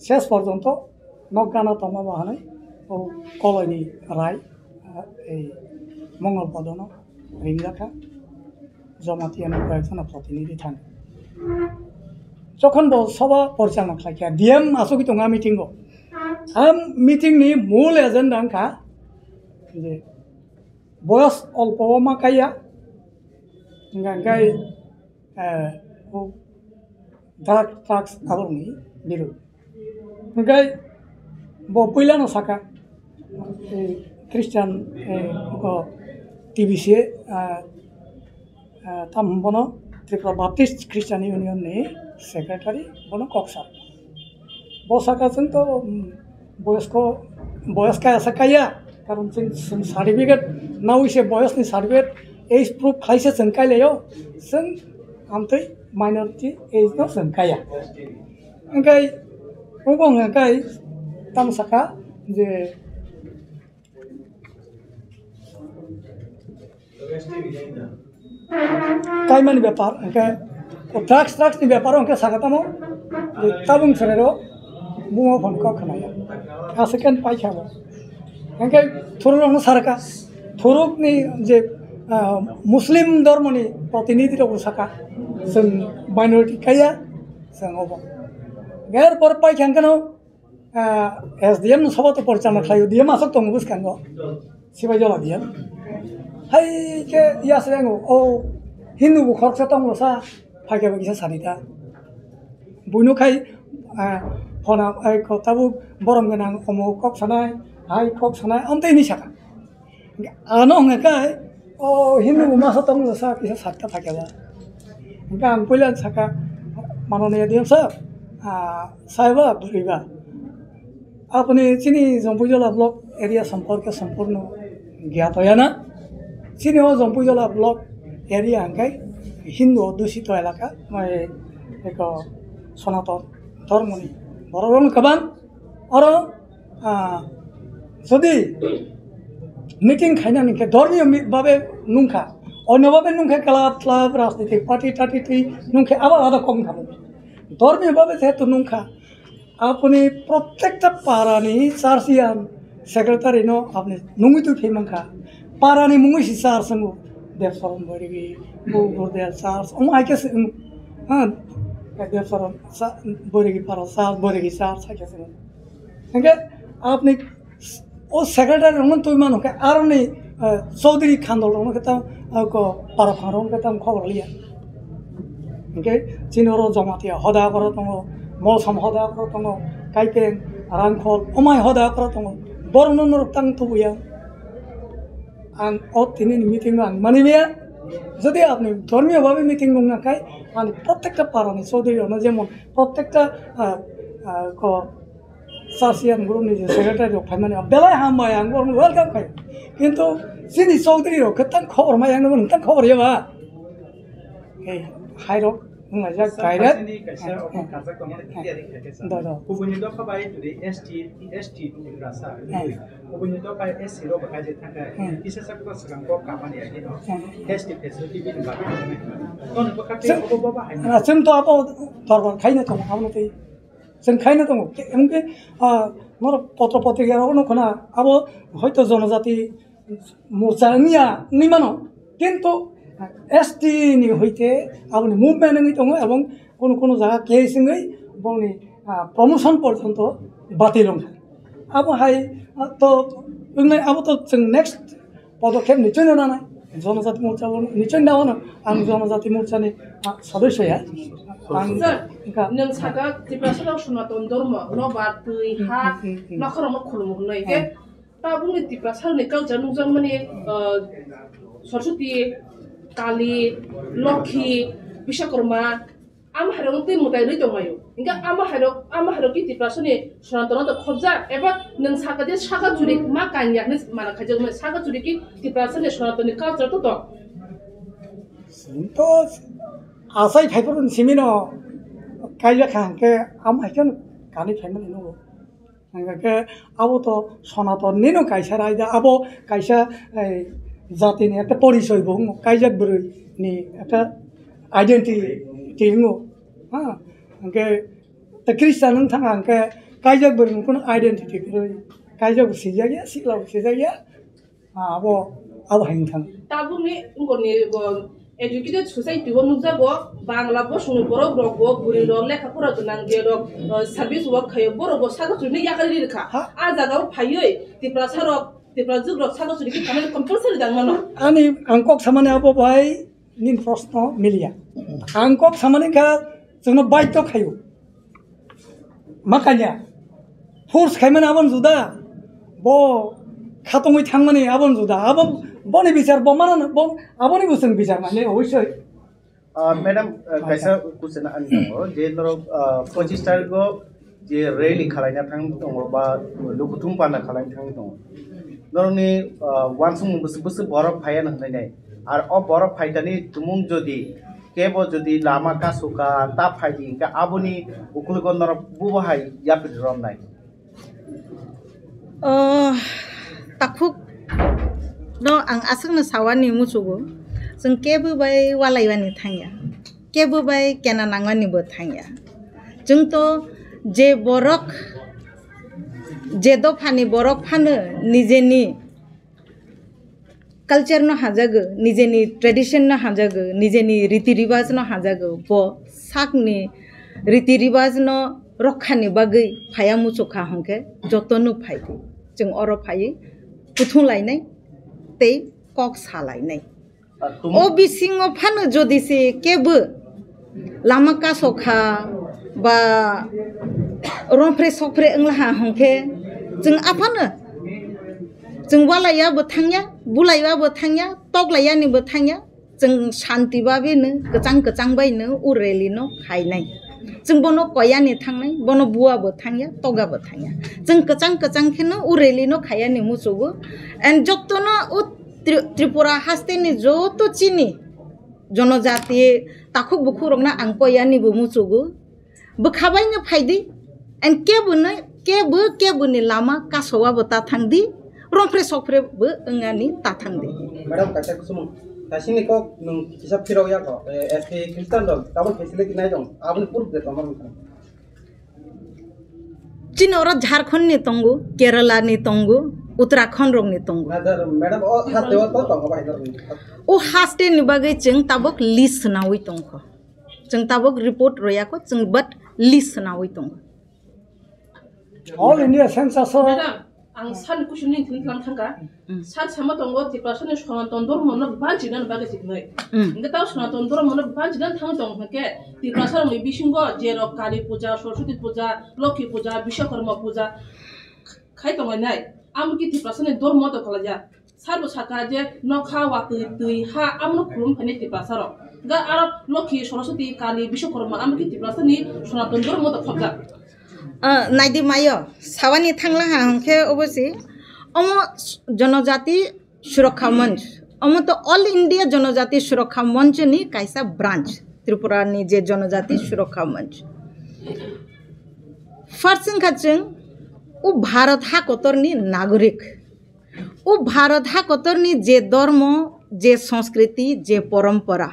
शेष पर्यन्त नगाना तमा बाहानै औ कलयनि राय এই मंगलपदन रिंजाखा जमातियानि कয়েকজন प्रतिनिधि थाङो যখন सभा परिचालना खालायखा डिएम आसुगि दङा मिटिंगो आं मिटिंनि मूल एजेन्डा आंखा जे बयस अल्प माकाया ओमफ्राय ड्राग्स आबरनि बिरुद ओमफ्राय पहिलानो साका ख्रिस्टान TBC tam bono Tripura Baptist Christian Union ni secretary bono koksa bosaka to boyaska asa kaya karon sing certificate now ise boyas ni certificate age proof khaise sengkai leyo seng amtei minority age no sengkaya engkai ubong engkai tam saka je kai mani ব্যাপার engkai drugs ni ব্যাপার engkai saka tamo tabung serero bungo phon ko khanaya asekan pai khabo engkai thurung no sarka thuruk ni je Muslim ধর্মনি প্রতিনিধি রকম সাকা जों minority kaya जों अब गेर पर पाइ खांगनो SDM Sabato परिचालना खायो DM आसक दङ बुसखांगो सिबाय जला दिया हाय के यासरेंगो ओ हिन्दु खरसा दङसा फागे बगिसा सानिता बुनु खाय फना आइ खताबु बरम गोनां अमो कक सानाय हाय कक सानाय अमतेनि साका आनो हंगाय ओ हिन्दु मासा दङसा किसा सातता फागेबा enggak ampulan saka माननीय DM साहब साहेब बुरिबा आपने चिनी जम्पुजला ब्लॉक एरिया संपर्क संपूर्ण ज्ञात होया ना चिनी हो जम्पुजला ब्लॉक एरिया अंगाई हिंदू दूषित एलाका मैं एक सनातन धर्मनी बरबन कबान और যদি মিটিং খাইনা নিকে ধর্মীয় ভাবে নুঙ্খা অন্যভাবে নুঙ্খে ক্লাব রাজনৈতিক পার্টি টাটি নুঙ্খে আবার আলাদা কম খাবো ধর্মীয়ভাবে যেহেতু নুঙ্খা আপনি প্রত্যেকটা পারানি চার্চিয়ান সেক্রেটারি নো আপনি নুঙ্গি তুই ফেমাঙ্খা পারানি মুঙ্গি চার্চ সঙ্গু দেবসরণ বৈরগি গুরদেল চার্চ আইকে হ্যাঁ দেবসরণ বৈরগি পারা চার্চ বৈরগি চার্চ আইকে হ্যাঁ আপনি ও সেক্রেটারি রঙন তুই মানুষকে আর নেই চৌধুরী খান্দল রঙ খেতাম পারা ফাঁড় খেতাম খবর লিয়া ओके चिनोरो जमातिया हदा कर दङ मौसम हदा कर दङ काइपें रांखल अमाय हदा कर दङ बरनन रक्तां थुया आं ओ तिनि मिटिं आं मानिबिया যদি আপনি ধর্মীয়ভাবে মিটিং না খাই মানে প্রত্যেকটা পারানি চৌধুরী হন যেমন প্রত্যেকটা চার্চিয়ান গ্রুপনি যে সেক্রেটারি রক মানে বেলায় হামায় আং ওয়েলকাম খাই কিন্তু যিনি চৌধুরী রক তান খবর মাই আং তান খবর ইয়াবা এই हाइरक बुंनाय गायरेट गुबुननि दफाबाय जुदि एसटी रासा गुबुननि एससी रो बाकाजे थाका इसे सबको सगंगो कामानि आगे न एसटी फेसिलिटी बिन बाका तो बकाते अबो बाहाय जों तो अब दरबार खाइनो दङ आबो जों खाइनो दङ एमके मोर पत्र पत्रिकायाव नखना अब हयतो जनजाति मोर्चा निमानो किन्तु ST ni hoite aboni movement ngi tongo ebong kono jaga kesingai bongni promotion porjonto batilong abo hai to unai abo to jeng next পদক্ষেপ নিচই না না জনজাতি মোর্চা নিচই নাও না আং জনজাতি মোর্চা ni সদস্য ya nang saka tipasana sunaton dorma no batui ha nakhoro khulmu hnai ke ta bungni tipasana ni culture nujang mani Saraswati काली लक्ष्मी विश्वकर्मा आम हारं ते मुताय रै दंगायो इंगा आम हारं की तिप्रासनि सनातन त खबजा एबा नों सागादे सागा जुरि मा कान्यानि माना खाजों सागा जुरि की तिप्रासनि सनातननि कालचार त दं तो आसाय फाइफोरन सिमिनो काइया खांके आम हाइकन कानि फेमनि नो अंगाके आबो तो सनातन निनो काइसा रायदा आबो काइसा জাতিনি একটা পরিচয় বং কাইজাক বরনি একটা আইডেন্টিটি হো হ্যাঁ আঙ্কে তা খ্রিস্টান থাকা আঙ্কে কাইজাক বরনি কোন আইডেন্টিটি করে কাইজাক সিজাগিয়া সিলাও সিজাগিয়া আবো আবো হাইন থাং তাবুনি গনি এডুকেটেড সোসাইটি হো নুজাগো বাংলা বসুনি বড় গ্রগ বুরি র লেখা পড়া তো নাং গের সার্ভিস ওয়ার্ক খায় বড় বড় সাগা চুনি ইয়াকারি রেখা আ জাগাও ফাইয় তিপ্রা সারক Ani angkok samane apa bae nin prosto milia. Angkok samane ka जोंनो बाइक खायो makanya force खायमोन आबन जुदा बो खातङै थांमाने आबन जुदा आबन बनि बिचार बमाना बन आबनि बुसुं बिचार माने अवश्य मैडम कैसा क्वेश्चन आनी दङ जे नर 25 तारिख को जे रैली खालायना थां दङ बा लुकुथुम पाना खालायना थां दङ नरनि वानसुं बस बरफ फाया होननाय आरो अ बरफ फायतानि तुमुं जदि केबो जदि लामा कासुका ता फायदि का आबुनि उकुलगन नर बुबाहाय यापिद रमनाय takuk no ang asang na sawani musugo जों केबो बाय वालायवानि थांया केबो बाय केना नांगानि बो थांया जों तो जे बरक जे दफानि बरक फानो निजेनि कल्चर न हाजागो निजेनि ट्रेडिशन न हाजागो निजेनि रीति रिवाज न हाजागो ब साकनि रीति रिवाज न रखानि बागै फाया मुसुखा हंके जतनु फायदि जों अर फायै पुथुं लायनाय ते कक सालायनाय ओ बिसिङो फानो जदिसे केबो लामा कासखा बा रंफ्रे सफ्रे ओंलाहा हंके जों आफानो जों वालायाबो थांया बुलायबाबो थांया तगलायानिबो थांया जों शान्तिबाबेनो गोजां गोजां बायनो उरेलिनो खायनाय जों बनो कयानि थांनाय बनो बुआबो थांया तगाबो थांया जों गोजां गोजां खेनो उरेलिनो खायानि मुसुगो एन्ड जक्तनो त्रिपुरा हास्तेनि जतो चिनि जनजाति ताखुक बुखुरंना आंकयानिबो मुसुगो बखाबायनो फायदि एन्ड केबुनि लामा कासवाबो ता थांदि रंफ्रे सफ्रेबो ओंगानि ता थांदि मैडम काचा कुसुम तासिनि को नों हिसाब फिराव या को एसके क्रिस्तान दं ताबो फेसिलिटी नाय दं आबुनि पुरुष दे तमर चिनोरा झारखंड नि तंगु केरला नि तंगु उत्तराखंड रंग नि तंगु मैडम ओ हास्तेव तो तंग बाय ओ हास्ते नि बागै जों ताबक लिस्ट नावै तंख जों ताबक रिपोर्ट रोयाको जों बट लिस्ट नावै तंग all India census ang san kushuni thlang thanga sat sama tongo ti person shonton dor mono banjinan baga siknai inga taw shonton dor mono banjinan thang tong ke ti person mi bishingo jero kali puja saraswati puja lokhi puja bishwakarma puja khai tong nai am ki ti person dor moto kalaja sarbo saka je nokha wa tui ha amno khum phane ti person ga aro lokhi saraswati kali bishwakarma am ki ti person ni shonton dor moto khobja नाइदि मायो सावानि थांला हांखे अबसे अमो जनजाति सुरक्षा मंच अमो तो all India जनजाति सुरक्षा मंच नि कायसा ब्रांच त्रिपुरा नि जे जनजाति सुरक्षा मंच फर्स्ट खाचों उ भारत हाकतरनि नागरिक उ भारत हाकतरनि जे धर्म जे संस्कृति जे परंपरा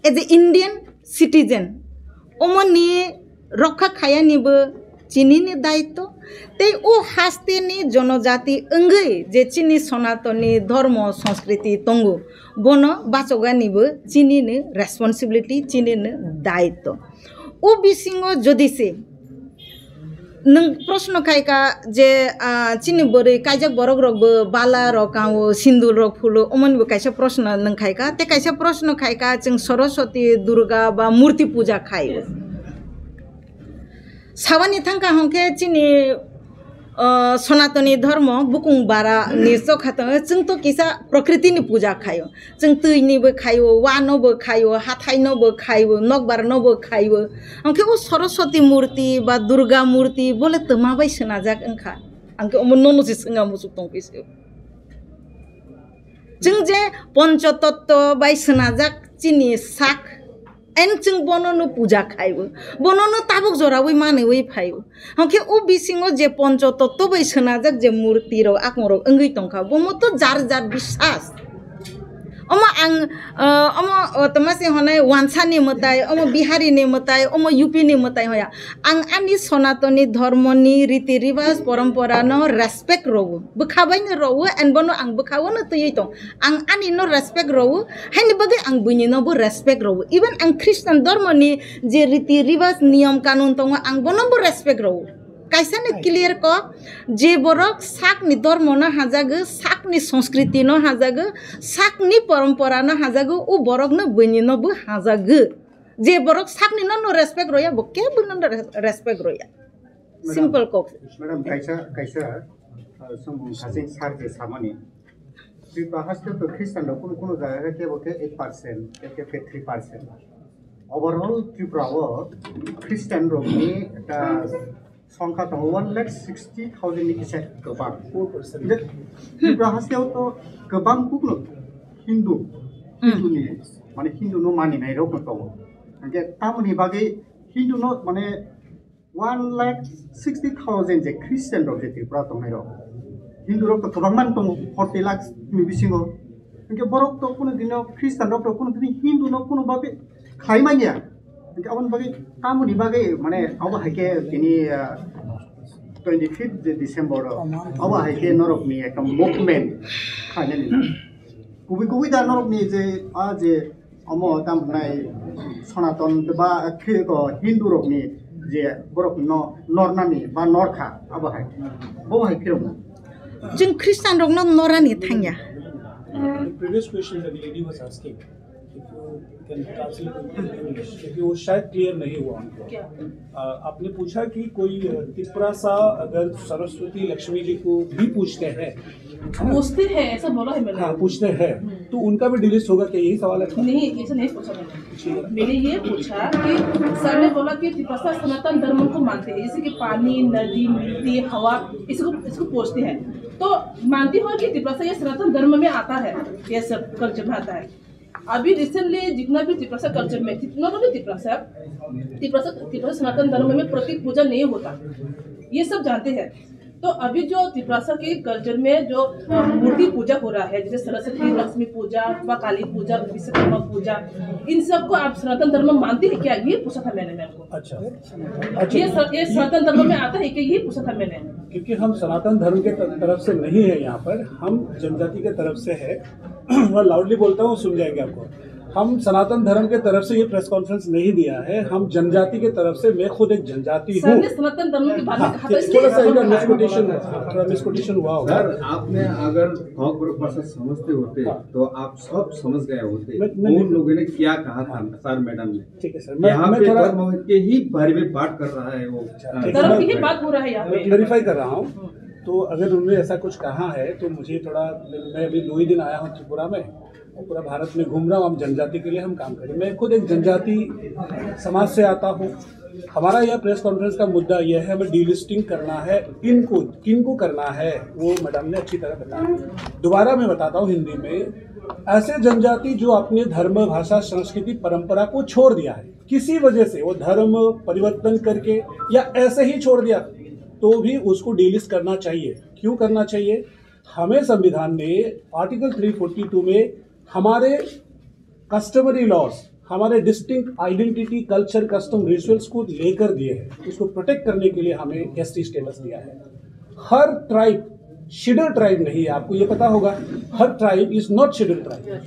एज ए इंडियन सिटीजन अमोनि रक्षा खायानिबो चिनी दायित्व ते ओ हास्तेनि जनजाति अंगै जे चिनी सनातनी धर्म संस्कृति तंगु बनो बाचगानिबो चिनिनो रेसपन्सिबिलिटी चिनिनो दायित्व ओ बिसिङो जदिसे नों प्रश्न खायका जे चिनी बोरै कायजा बरक रकबो बाला रकावो सिन्दुर रक फुलो अमनबो कायसा प्रश्न नों खायका ते कायसा प्रश्न खायका जों सरस्वती दुर्गा बा मूर्ति पूजा खायो सावानि थांका हंखे चिनी सनातनी धर्म बुकुं बारा निसो खात जों तो किसा प्रकृतिनि पूजा खायो जों तैनिबो खायो वानोबो खायो हाथाइनोबो खायो नगबारनोबो खायो हंखे ओ सरस्वती मूर्ति बा दुर्गा मूर्ति बोले त माबाय सोनाजाक ओंखा आंखो ननोसि सोंगा मुसुक दंफिसो जों जे पंचतत्व बाय सोनाजाक चिनी साक एन जों बननो पूजा खायो बननो ताबक जरावै मानैवै फायो हंखे ओ बिसिङो जे पंचतत्व बै सोनाजाक जे मूर्ति रो आकमरो अंगै तंखा बमो तो जार जार विश्वास अमो तमासे हनाय वानसानि मताय अमो बिहारीनि मताय अमो यूपीनि मताय होया आं आनि सनातनी धर्मनि रीति रिवाज परंपरा न रेस्पेक्ट रवो बखाबायनो रवो एन बनो आं बखावनो तयै दं आं आनि न रेस्पेक्ट रवो हायनि बगै आं बुनिनोबो रेस्पेक्ट रवो इवन आं ख्रिस्टान धर्मनि जे रीति रिवाज नियम कानुन दं आं बनोबो रेस्पेक्ट रवो कैसाने क्लियर को जे बरक साकनि धर्म न हाजागो साकनि संस्कृति न हाजागो साकनि परंपरा न हाजागो ओ बरक न बनिनोबो हाजागो जे बरक साकनि न रेस्पेक्ट रया बके बन रेस्पेक्ट रया सिंपल को मैडम कैसा समूह खासिं सार्जे सामानि त्रिपुरा हास्टेल तो ख्रिस्टान दो कुनो जायगा के बके 8% के 3% ओवरऑल त्रिपुरा वो ख्रिस्टान रोगनि दा संख्या दं 1,60,000 नि किसे गोबां 4% त्रिपुरा हास्टेल तो गोबां कुनो हिंदुनि माने हिंदु नो मानिनाय रोग दं ओंके तामनि बागै हिंदु नो माने 1,60,000 जे ख्रिस्टान रोग जे त्रिपुरा दंनाय रोग हिंदु रोग तो गोबां मान दं 40 लाख नि बिसिङाव ओंके बरक तो कुनो दिनाव ख्रिस्टान रोग कुनो दिन हिंदु नो कुनो बागै खायमानिया ओंके आवन बागै तामनि बागै माने आव हायके दिनि 25 डिसेम्बर आव हायके नरकनि एक मुभमेन्ट खायनानि गुबै दा नरकनि जे जे अमो दामनाय सनातन बा हिंदु रोगनि जे बरक नरनानि बा नरखा आव हाय बो हाय फिरम जों ख्रिस्टान रोगनो नरानि थांया The previous question that the lady was asking, if you can translate in English, क्योंकि वो शायद क्लियर नहीं हुआ उनको। आपने पूछा कि कोई त्रिपुरा सा अगर सरस्वती लक्ष्मी जी को भी पूछते हैं ऐसा बोला है मैंने। हाँ पूछते हैं तो उनका भी डिलीट होगा क्या, यही सवाल है? नहीं ऐसा नहीं पूछा मैंने ये पूछा कि सर ने बोला कि त्रिपुरा सनातन धर्म को मानते हैं, जैसे कि पानी नदी मिट्टी हवा इसको पूछते हैं, तो मानती हो कि त्रिपुरा ये सनातन धर्म में आता है, ये सब कल्चर में आता है। अभी रिसेंटली जितना भी त्रिपुरा कल्चर में नॉट ओनली त्रिपुरा सनातन धर्म में प्रतीक पूजा नहीं होता, ये सब जानते हैं। तो अभी जो त्रिपुरा के कल्चर में जो मूर्ति पूजा हो रहा है, जैसे सरस्वती लक्ष्मी पूजा व काली पूजा विश्वकर्मा पूजा, इन सबको आप सनातन धर्म मानते हैं क्या, ये पूछा था मैंने आपको। अच्छा ये सनातन धर्म में आता है क्या, ये पूछा था मैंने। क्योंकि हम सनातन धर्म के तरफ से नहीं है, यहाँ पर हम जनजाति के तरफ से है। मैं लाउडली बोलता हूँ, सुन जाएंगे आपको। हम सनातन धर्म के तरफ से ये प्रेस कॉन्फ्रेंस नहीं दिया है, हम जनजाति के तरफ से, मैं खुद एक जनजाति हूँ। सनातन धर्म के बारे में कहा था, थोड़ा सा मिसकोटेशन हुआ होगा। आपने अगर भाषा समझते होते तो आप सब समझ गए होते उन लोगों ने क्या कहा था सर मैडम ने। ठीक है सर, यहाँ पे धर्म के ही बारे में बात कर रहा है, वो धर्म की बात हो रहा है यहाँ पे, क्लैरिफाई कर रहा हूँ। तो अगर उन्होंने ऐसा कुछ कहा है तो मुझे थोड़ा, मैं अभी 2 ही दिन आया हूँ त्रिपुरा में, पूरा भारत में घूम रहा हूँ, हम जनजाति के लिए हम काम करें। मैं खुद एक जनजाति समाज से आता हूँ। हमारा यह प्रेस कॉन्फ्रेंस का मुद्दा यह है, हमें डीलिस्टिंग करना है। किनको करना है वो मैडम ने अच्छी तरह बताया। दोबारा मैं बताता हूँ हिंदी में, ऐसे जनजाति जो अपने धर्म भाषा संस्कृति परंपरा को छोड़ दिया है, किसी वजह से वो धर्म परिवर्तन करके या ऐसे ही छोड़ दिया, तो भी उसको डीलिस्ट करना चाहिए। क्यों करना चाहिए? हमें संविधान ने आर्टिकल 342 में हमारे कस्टमरी लॉज, हमारे distinct identity, culture, custom, rituals को लेकर दिए हैं। उसको प्रोटेक्ट करने के लिए हमें एसटी स्टेटस दिया है। हर ट्राइब शेड्यूल्ड ट्राइब नहीं है, आपको ये पता होगा। हर tribe is not scheduled tribe.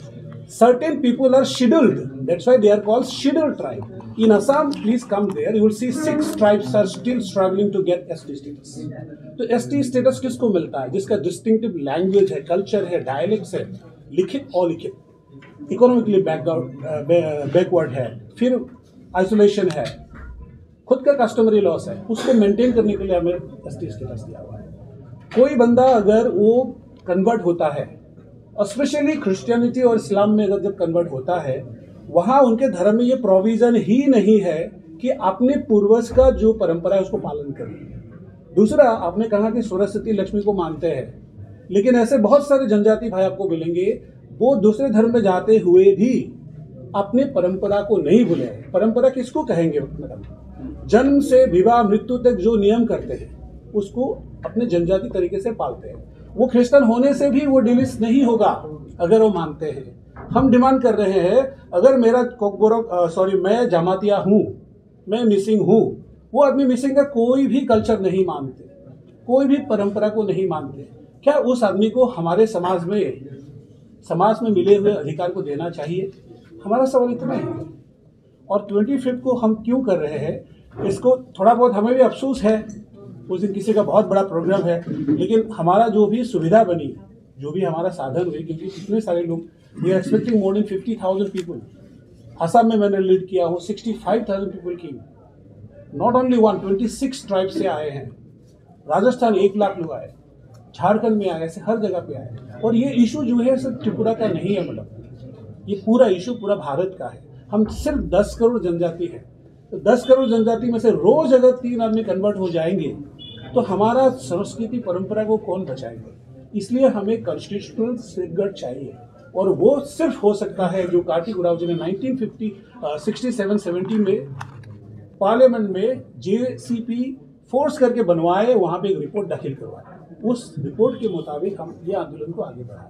Certain people are scheduled, that's why they are called scheduled tribe. In Assam, please come there, you will see 6 tribes are still struggling to get ST status. तो ST status किसको मिलता है? जिसका distinctive language है, culture है, dialects है, लिखित अलिखित, economically backward है, फिर आइसोलेशन है, खुद का कस्टमरी लॉस है, उसको मेंटेन करने के लिए हमें ST स्टेटस दिया हुआ है। कोई बंदा अगर वो कन्वर्ट होता है, स्पेशली क्रिश्चियनिटी और इस्लाम में अगर जब कन्वर्ट होता है, वहाँ उनके धर्म में ये प्रोविज़न ही नहीं है कि अपने पूर्वज का जो परंपरा है उसको पालन करें। दूसरा, आपने कहा कि सरस्वती लक्ष्मी को मानते हैं, लेकिन ऐसे बहुत सारे जनजाति भाई आपको मिलेंगे, वो दूसरे धर्म में जाते हुए भी अपने परंपरा को नहीं भूले। परंपरा किसको कहेंगे मैडम? जन्म से विवाह मृत्यु तक जो नियम करते हैं उसको अपने जनजाति तरीके से पालते हैं। वो क्रिश्चियन होने से भी वो डिलीट नहीं होगा अगर वो मानते हैं। हम डिमांड कर रहे हैं, अगर मेरा मैं जमातिया हूँ, मैं मिसिंग हूँ, वो आदमी मिसिंग का कोई भी कल्चर नहीं मानते, कोई भी परंपरा को नहीं मानते, क्या उस आदमी को हमारे समाज में मिले हुए अधिकार को देना चाहिए? हमारा सवाल इतना ही है। और 25 को हम क्यों कर रहे हैं, इसको थोड़ा बहुत हमें भी अफसोस है। उस दिन किसी का बहुत बड़ा प्रोग्राम है, लेकिन हमारा जो भी सुविधा बनी, जो भी हमारा साधन हुई, क्योंकि कितने सारे लोग, we are expecting more than 50,000 people. Assam में मैंने लीड किया हूँ, 65,000 पीपल की, नॉट ओनली 26 ट्राइब से आए हैं। राजस्थान 1 लाख लोग आए, झारखंड में आया, ऐसे हर जगह पे आया। और ये इशू जो है सिर्फ त्रिपुरा का नहीं है मैडम, ये पूरा इशू पूरा भारत का है। हम सिर्फ 10 करोड़ जनजाति है, तो 10 करोड़ जनजाति में से रोज अगर 3 आदमी कन्वर्ट हो जाएंगे तो हमारा संस्कृति परंपरा को कौन बचाएंगे? इसलिए हमें कॉन्स्टिट्यूशनल सेफगार्ड चाहिए, और वो सिर्फ हो सकता है जो कार्तिक उरांव जी ने 1967 में पार्लियामेंट में JCP फोर्स करके बनवाए, वहाँ पे एक रिपोर्ट दाखिल करवाए। उस रिपोर्ट के मुताबिक हम ये आंदोलन को आगे बढ़ाए।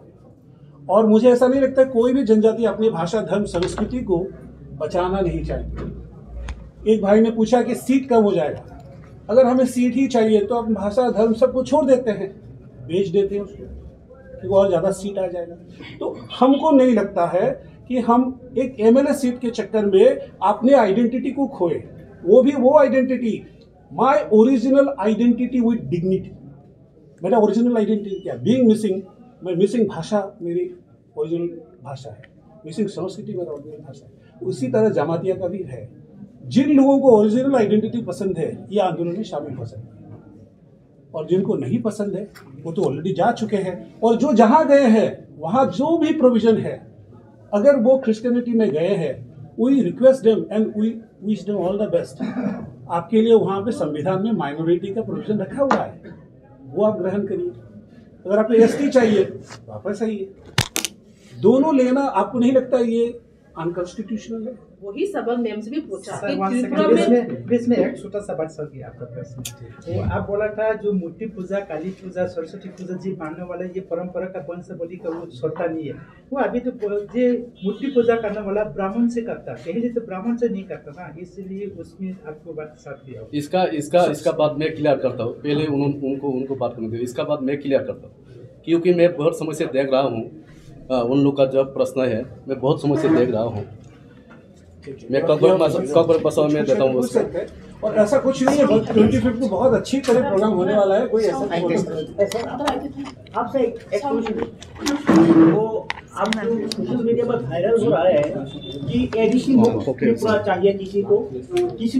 और मुझे ऐसा नहीं लगता कोई भी जनजाति अपनी भाषा, धर्म, संस्कृति को बचाना नहीं चाहिए। एक भाई ने पूछा कि सीट कब हो जाएगा। अगर हमें सीट ही चाहिए तो अपनी भाषा, धर्म सबको छोड़ देते हैं, बेच देते हैं उसको, क्योंकि और ज़्यादा सीट आ जाएगा। तो हमको नहीं लगता है कि हम एक MLA सीट के चक्कर में अपने आइडेंटिटी को खोए, वो भी वो identity, my original identity with dignity. मेरा ओरिजिनल आइडेंटिटी क्या? बीइंग मिसिंग, मैं मिसिंग भाषा मेरी ओरिजिनल भाषा है, मिसिंग संस्कृति मेरा ओरिजिनल भाषा है। उसी तरह जमातिया का भी है। जिन लोगों को ओरिजिनल आइडेंटिटी पसंद है ये आंदोलन में शामिल हो सकते हैं, और जिनको नहीं पसंद है वो तो ऑलरेडी जा चुके हैं। और जो जहाँ गए हैं वहाँ जो भी प्रोविजन है, अगर वो क्रिश्चियनिटी में गए हैं, we request them and we wish them all the best. आपके लिए वहाँ पे संविधान में माइनॉरिटी का प्रोविजन रखा हुआ है, वो आप ग्रहण करिए। अगर आपको ST चाहिए तो आप ऐसा ही है। दोनों लेना आपको नहीं लगता ये अनकॉन्स्टिट्यूशनल है? वही सबक मैम से भी पूछा कि सर, त्रिपुरा में बीच में एक छोटा सा बात सर की आपका प्रश्न, वो आप बोला था जो मूर्ति पूजा, काली पूजा, सरस्वती पूजा जी मानने वाला ये परंपरा का वंशावली का वो छोड़ता नहीं है। वो अभी तो ये मूर्ति पूजा करने वाला ब्राह्मण से करता, पहले तो ब्राह्मण से नहीं करता ना, इसलिए उसमें आपको बात साथ दिया। इसका बात मैं क्लियर करता हूँ। पहले उनको बात करने दो, इसका बात मैं क्लियर करता हूँ, क्योंकि मैं बहुत समय से देख रहा हूँ उन लोग का जब प्रश्न है, मैं बहुत समय से देख रहा हूँ। मैं कब बसाव में देता हूँ उसको। और ऐसा कुछ नहीं है, 25 को बहुत अच्छी तरह प्रोग्राम होने वाला है, कोई ऐसा नहीं आपसे एक क्वेश्चन, वो आप सोशल मीडिया पर वायरल हो रहा है कि ADC मुक्त त्रिपुरा चाहिए, किसी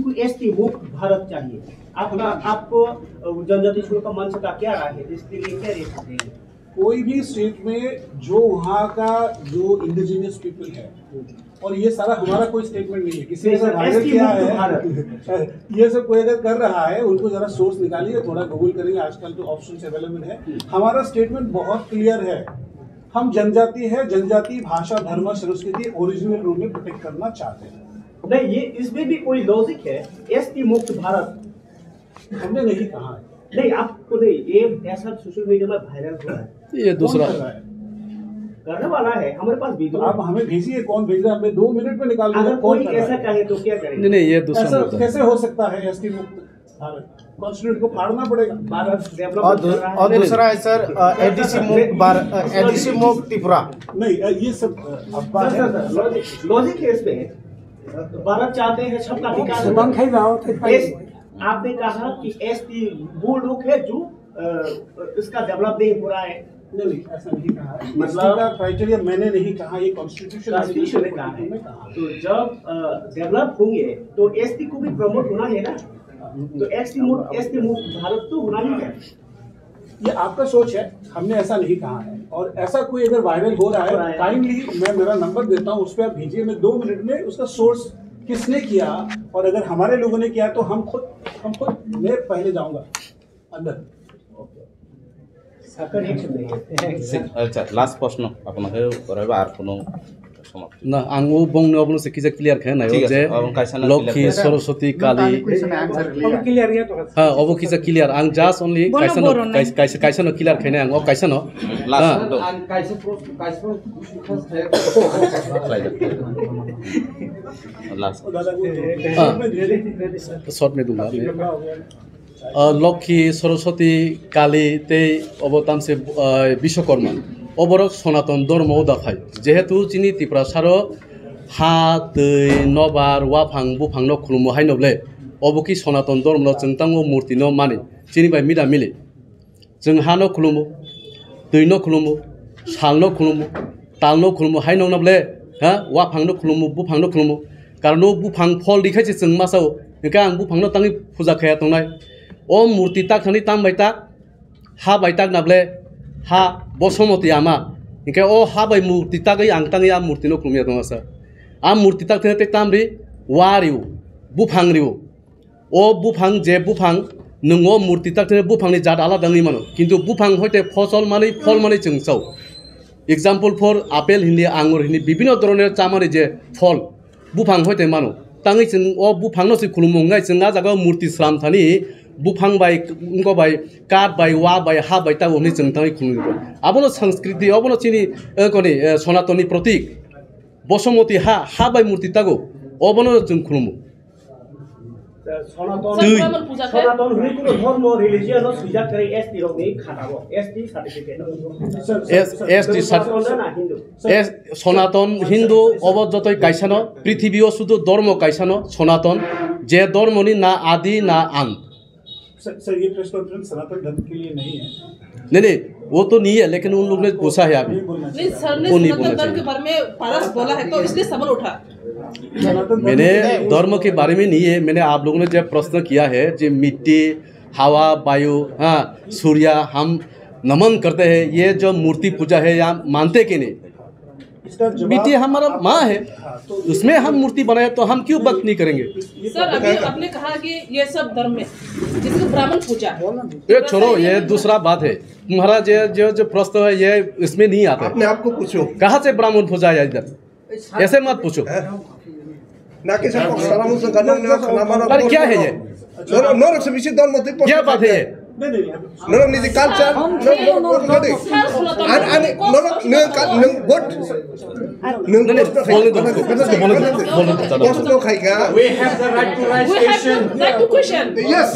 को ST मुक्त भारत चाहिए। आपको जनजाति छोड़ का मंच का क्या राय है, इसके लिए क्या रिएक्शन देंगे? कोई भी स्टेट में जो वहाँ का जो इंडिजिनियस पीपल है, और ये सारा हमारा कोई स्टेटमेंट नहीं है, किसी ने वायरल किया है, ये सब कोई अगर कर रहा है उनको जरा सोर्स निकालिए, थोड़ा गूगल करेंगे, आजकल तो ऑप्शन अवेलेबल है। हमारा स्टेटमेंट बहुत क्लियर है, हम जनजाति है, जनजाति भाषा, धर्म, संस्कृति ओरिजिनल रूप में प्रोटेक्ट करना चाहते हैं। नहीं, ये इसमें भी कोई लॉजिक है, ST मुक्त भारत हमने नहीं कहा है। नहीं, आपको नहीं, ये ऐसा सोशल मीडिया में वायरल हो रहा है, ये दूसरा करने वाला है, हमारे पास वीडियो। आप हमें भेजिए, कौन भेज रहा है, हमें 2 मिनट में निकाल अगर कोई ऐसा कहे तो क्या करेंगे? नहीं, ये दूसरा ऐसा कैसे हो सकता है? ST मुक्त भारत, कॉन्स्टिट्यूशन को फाड़ना पड़ेगा। भारत और दूसरा है सर ADC मुक्त त्रिपुरा। नहीं, ये सब लॉजिक है इसमें। भारत चाहते हैं सबका विकास। आपने कहा कि ST वो लोग है जो इसका डेवलप नहीं हो रहा है। नहीं, ऐसा नहीं कहा, मतलब क्राइटेरिया मैंने नहीं कहा, ये कॉन्स्टिट्यूशन ने कहा है। तो जब डेवलप होंगे तो ST को भी प्रमोट होना है ना, तो ST मुक्त भारत तो होना ही है। ये आपका सोच है, हमने ऐसा नहीं कहा है। और ऐसा कोई अगर वायरल हो रहा है, काइंडली मैं मेरा नंबर देता हूँ, उस पर आप भेजिए, मैं 2 मिनट में उसका सोर्स किसने किया, और अगर हमारे लोगों ने किया तो हम खुद मैं पहले जाऊंगा अंदर। अच्छा, लास्ट प्रश्न আপনাকে করাইবা আর কোনো সমাপ্তি না আঙ্গু বংনে অবনো সে কিজা ক্লিয়ার খায় না যে লক্ষ্মী সরস্বতী কালী হ্যাঁ অব কিজা ক্লিয়ার আং জাস্ট অনলি কাইসানো ক্লিয়ার খায় না আং অব কাইসানো लास्ट शॉर्ट में दूंगा लक्ष्मी सरस्वती काली ते अवताम से विश्वकर्मा अबरक सनातन धर्म उदाखाय जेहेतु चिनी त्रिपुरा सारो हा दै नबार वाफां बुफां न खुलुमो हायनबले अबकी सनातन धर्म जों तांगो मूर्ति न माने चिनी बाय मिदा मिले जों हा न खुलुमो दै न खुलुमो साल न खुलुमो ताल न खुलुमो हायनबले हा वाफां न खुलुमो बुफां न खुलुमो कारण बुफां फल दिखायसे जों मासाव बेका आं बुफां न तांनि फुजा खाया तंनाय ओ मूर्ति ताक थानि ताम बाय ताक हा बाय ताक नाबले ha bosomoti ama ingke o ha bai murti tagai angtangi am murti no krumya dong asa am murti tak te tamri wariu bufangriu o bufang je bufang nungo murti tak te bufang ni jat ala dangi mano kintu bufang hoite ফসল মানে chungchau example for apple hindi angur hindi bibino droner chamari je fall bufang hoite mano tangi chung o bufang no si khulumngai chung na jaga murti sram thani bufang bai ungo bai kat bai wa bai ha bai ta omni chung tangi khulumgo abono সংস্কৃতি abono chini koni sonatoni protik বসমতি ha bai murti tago obono chung khulumu সনাতন হুই কোনো ধর্ম religion সুবিধা করে ST রোগে খাটাবো ST certificate ST সনাতন হিন্দু অবজ্ঞতই কাইসানো পৃথিবীও শুধু ধর্ম কাইসানো সনাতন যে ধর্মনি না আদি না আন্ত सर ये प्रेस कॉन्फ्रेंस सनातन धर्म के लिए नहीं है नहीं वो तो नहीं है लेकिन उन लोग ने पूछा है अभी सर ने सनातन धर्म के बारे में पारस बोला है तो इसलिए सवाल उठा मैंने धर्म के बारे में नहीं है मैंने आप लोगों ने जब प्रश्न किया है जो मिट्टी हवा वायु हाँ सूर्य हम नमन करते हैं ये जो मूर्ति पूजा है यहाँ मानते कि नहीं मिट्टी हमारा माँ है उसमें हम मूर्ति बनाए तो हम क्यों वक्त नहीं करेंगे सर अभी आपने कहा कि ये सब धर्म में जिसको ब्राह्मण पूजा ये छोड़ो ये दूसरा बात है तुम्हारा जो प्रश्न है ये इसमें नहीं आता अपने आप को पूछो कहाँ से ब्राह्मण पूजा है इधर ऐसे मत पूछो अरे क्या है ये क्या बात है ये culture we have the right to question yes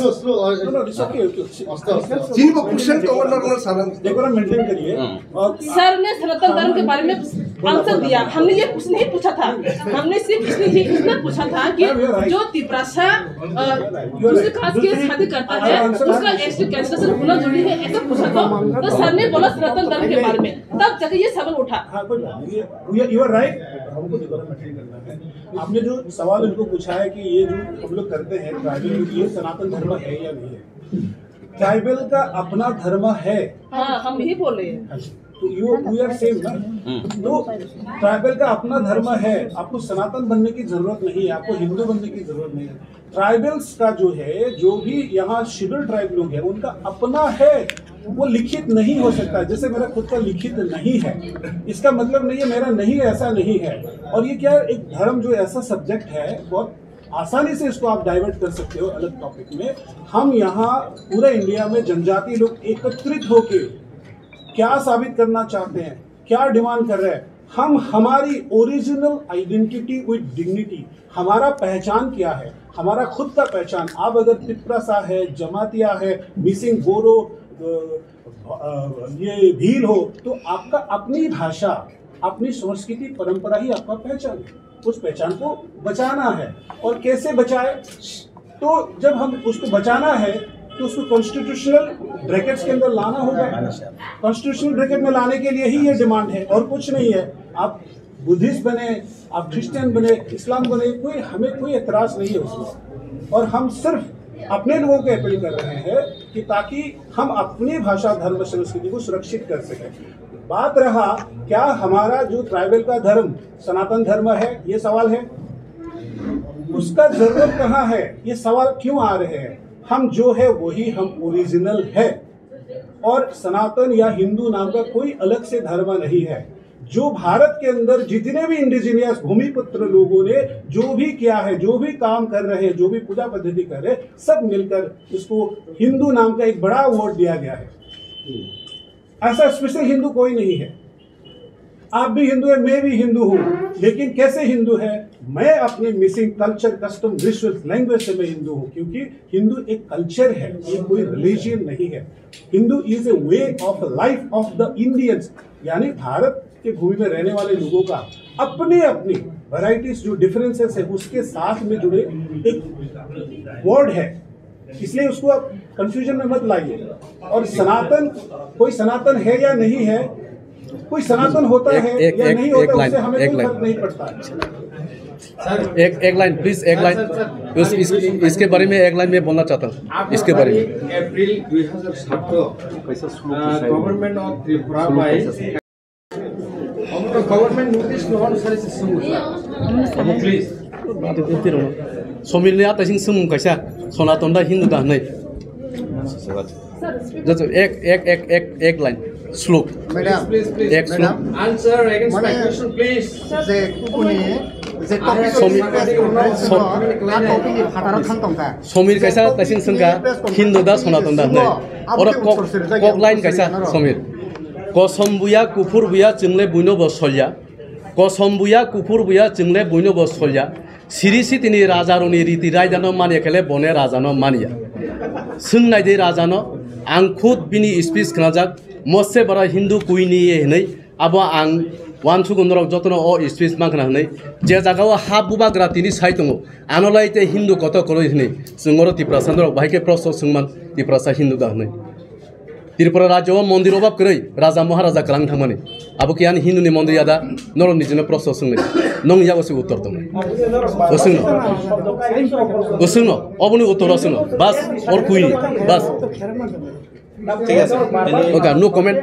जिनको क्वेश्चन मेंटेन करिए सर ने सनातन धर्म के बारे में आंसर दिया हमने ये कुछ नहीं पूछा था हमने सिर्फ इतना पूछा था कि जो तिपरासा दूसरे कास्ट के शादी करता है उसका एसटी कैंसलेशन होना जरूरी है ऐसा पूछा तो सर ने बोला सनातन धर्म के बारे में तब जाके ये सवाल उठा यू आर राइट हमको आपने जो सवाल उनको पूछा है कि ये जो हम लोग करते हैं ट्राइबल ये सनातन धर्म है या नहीं है ट्राइबल का अपना धर्म है हाँ हम यही बोल रहे हैं तो यू आर सेम ना तो ट्राइबल का अपना धर्म है आपको सनातन बनने की जरूरत नहीं है आपको हिंदू बनने की जरूरत नहीं है ट्राइबल्स का जो है जो भी यहाँ शेड्यूल ट्राइब लोग हैं उनका अपना है वो लिखित नहीं हो सकता जैसे मेरा खुद का लिखित नहीं है इसका मतलब नहीं है मेरा नहीं है ऐसा नहीं है और ये क्या एक धर्म जो ऐसा सब्जेक्ट है बहुत आसानी से इसको आप डाइवर्ट कर सकते हो अलग टॉपिक में हम यहाँ पूरा इंडिया में जनजाति लोग एकत्रित होके क्या साबित करना चाहते हैं क्या डिमांड कर रहे हैं हम हमारी ओरिजिनल आइडेंटिटी विद डिग्निटी हमारा पहचान क्या है हमारा खुद का पहचान आप अगर तिपरासा है जमातिया है मिसिंग बोरो ये भील हो तो आपका अपनी भाषा अपनी संस्कृति परंपरा ही आपका पहचान है उस पहचान को बचाना है और कैसे बचाए तो जब हम उसको बचाना है तो उसको कॉन्स्टिट्यूशनल ब्रैकेट्स के अंदर लाना होगा कॉन्स्टिट्यूशनल ब्रैकेट में लाने के लिए ही ये डिमांड है और कुछ नहीं है आप बुद्धिस्ट बने आप क्रिश्चियन बने इस्लाम बने हमें कोई एतराज नहीं है उसमें और हम सिर्फ अपने लोगों को अपील कर रहे हैं कि ताकि हम अपनी भाषा धर्म संस्कृति को सुरक्षित कर सकें बात रहा क्या हमारा जो ट्राइबल का धर्म सनातन धर्म है ये सवाल है उसका जरूरत कहाँ है ये सवाल क्यों आ रहे हैं हम जो है वही हम ओरिजिनल है और सनातन या हिंदू नाम का कोई अलग से धर्म नहीं है जो भारत के अंदर जितने भी इंडिजिनियस भूमिपुत्र लोगों ने जो भी किया है जो भी काम कर रहे हैं जो भी पूजा पद्धति कर रहे हैं सब मिलकर इसको हिंदू नाम का एक बड़ा अवार्ड दिया गया है ऐसा स्पेशल हिंदू कोई नहीं है आप भी हिंदू है मैं भी हिंदू हूँ लेकिन कैसे हिंदू है मैं अपने missing culture custom rituals language से मैं हिंदू हूँ क्योंकि हिंदू एक कल्चर है ये कोई रिलीजियन नहीं है Hindu is a way of life of the Indians यानी भारत के भूमि में रहने वाले लोगों का अपनी अपनी वैरायटीज जो डिफरेंसेस है उसके साथ में जुड़े एक वर्ड है इसलिए उसको आप कंफ्यूजन में मत लाइए और सनातन कोई सनातन है या नहीं है कोई सनातन होता है या नहीं होता उससे हमें कोई फर्क नहीं पड़ता है एक लाइन प्लीज, एक लाइन इसके बारे में एक लाइन में बोलना चाहता हूँ, इसके बारे में। अप्रैल 2007 government of Tripura by government notice अनुसार से प्लीज समीर ने आतासिंग सुमुं कैसा सनातन दा हिंदू दा नहीं एक लाइन श्लोक एक श्लोक answer against my question please जे कुकुनि जे समीर कैसा तासिंग संगा हिंदू दा सनातन दा नहीं और कोक लाइन कैसा समीर कसम बुया कुफुर बुया चिंगले बुइनो बसलिया कसम बुया कुफुर बुया चिंगले बुइनो बसलिया सिरिसि तिनी राजारोनि रीति रायजानो मानिया खेले बने राजानो मानिया सोंनाय दे राजानो आं खुद बिनि स्पीच खोनाजाक मसे बरा हिंदू कुइनि हनै आबो आं वान सुगुनरक जतनो ओ स्पीच मांखना हनै जे जागाव हा बुबाग्रा तिनि साइ दङ आनलाइते हिंदू कत करय हनै जोंगर तिप्रासानरक बाहायके प्रश्न सोंमान तिप्रासा हिंदू दा हनै त्रिपुरा राज्य मंदिर अभाव करै राजा महाराजा कलां थांमानि आबो कियान हिंदूनि मंदिर आदा नर निजनो प्रश्न सोंनाय नों याबो उत्तर दङ उसुनो अबनि उत्तर असुनो बस और कुइनि बस ठीक है ओके नो कमेंट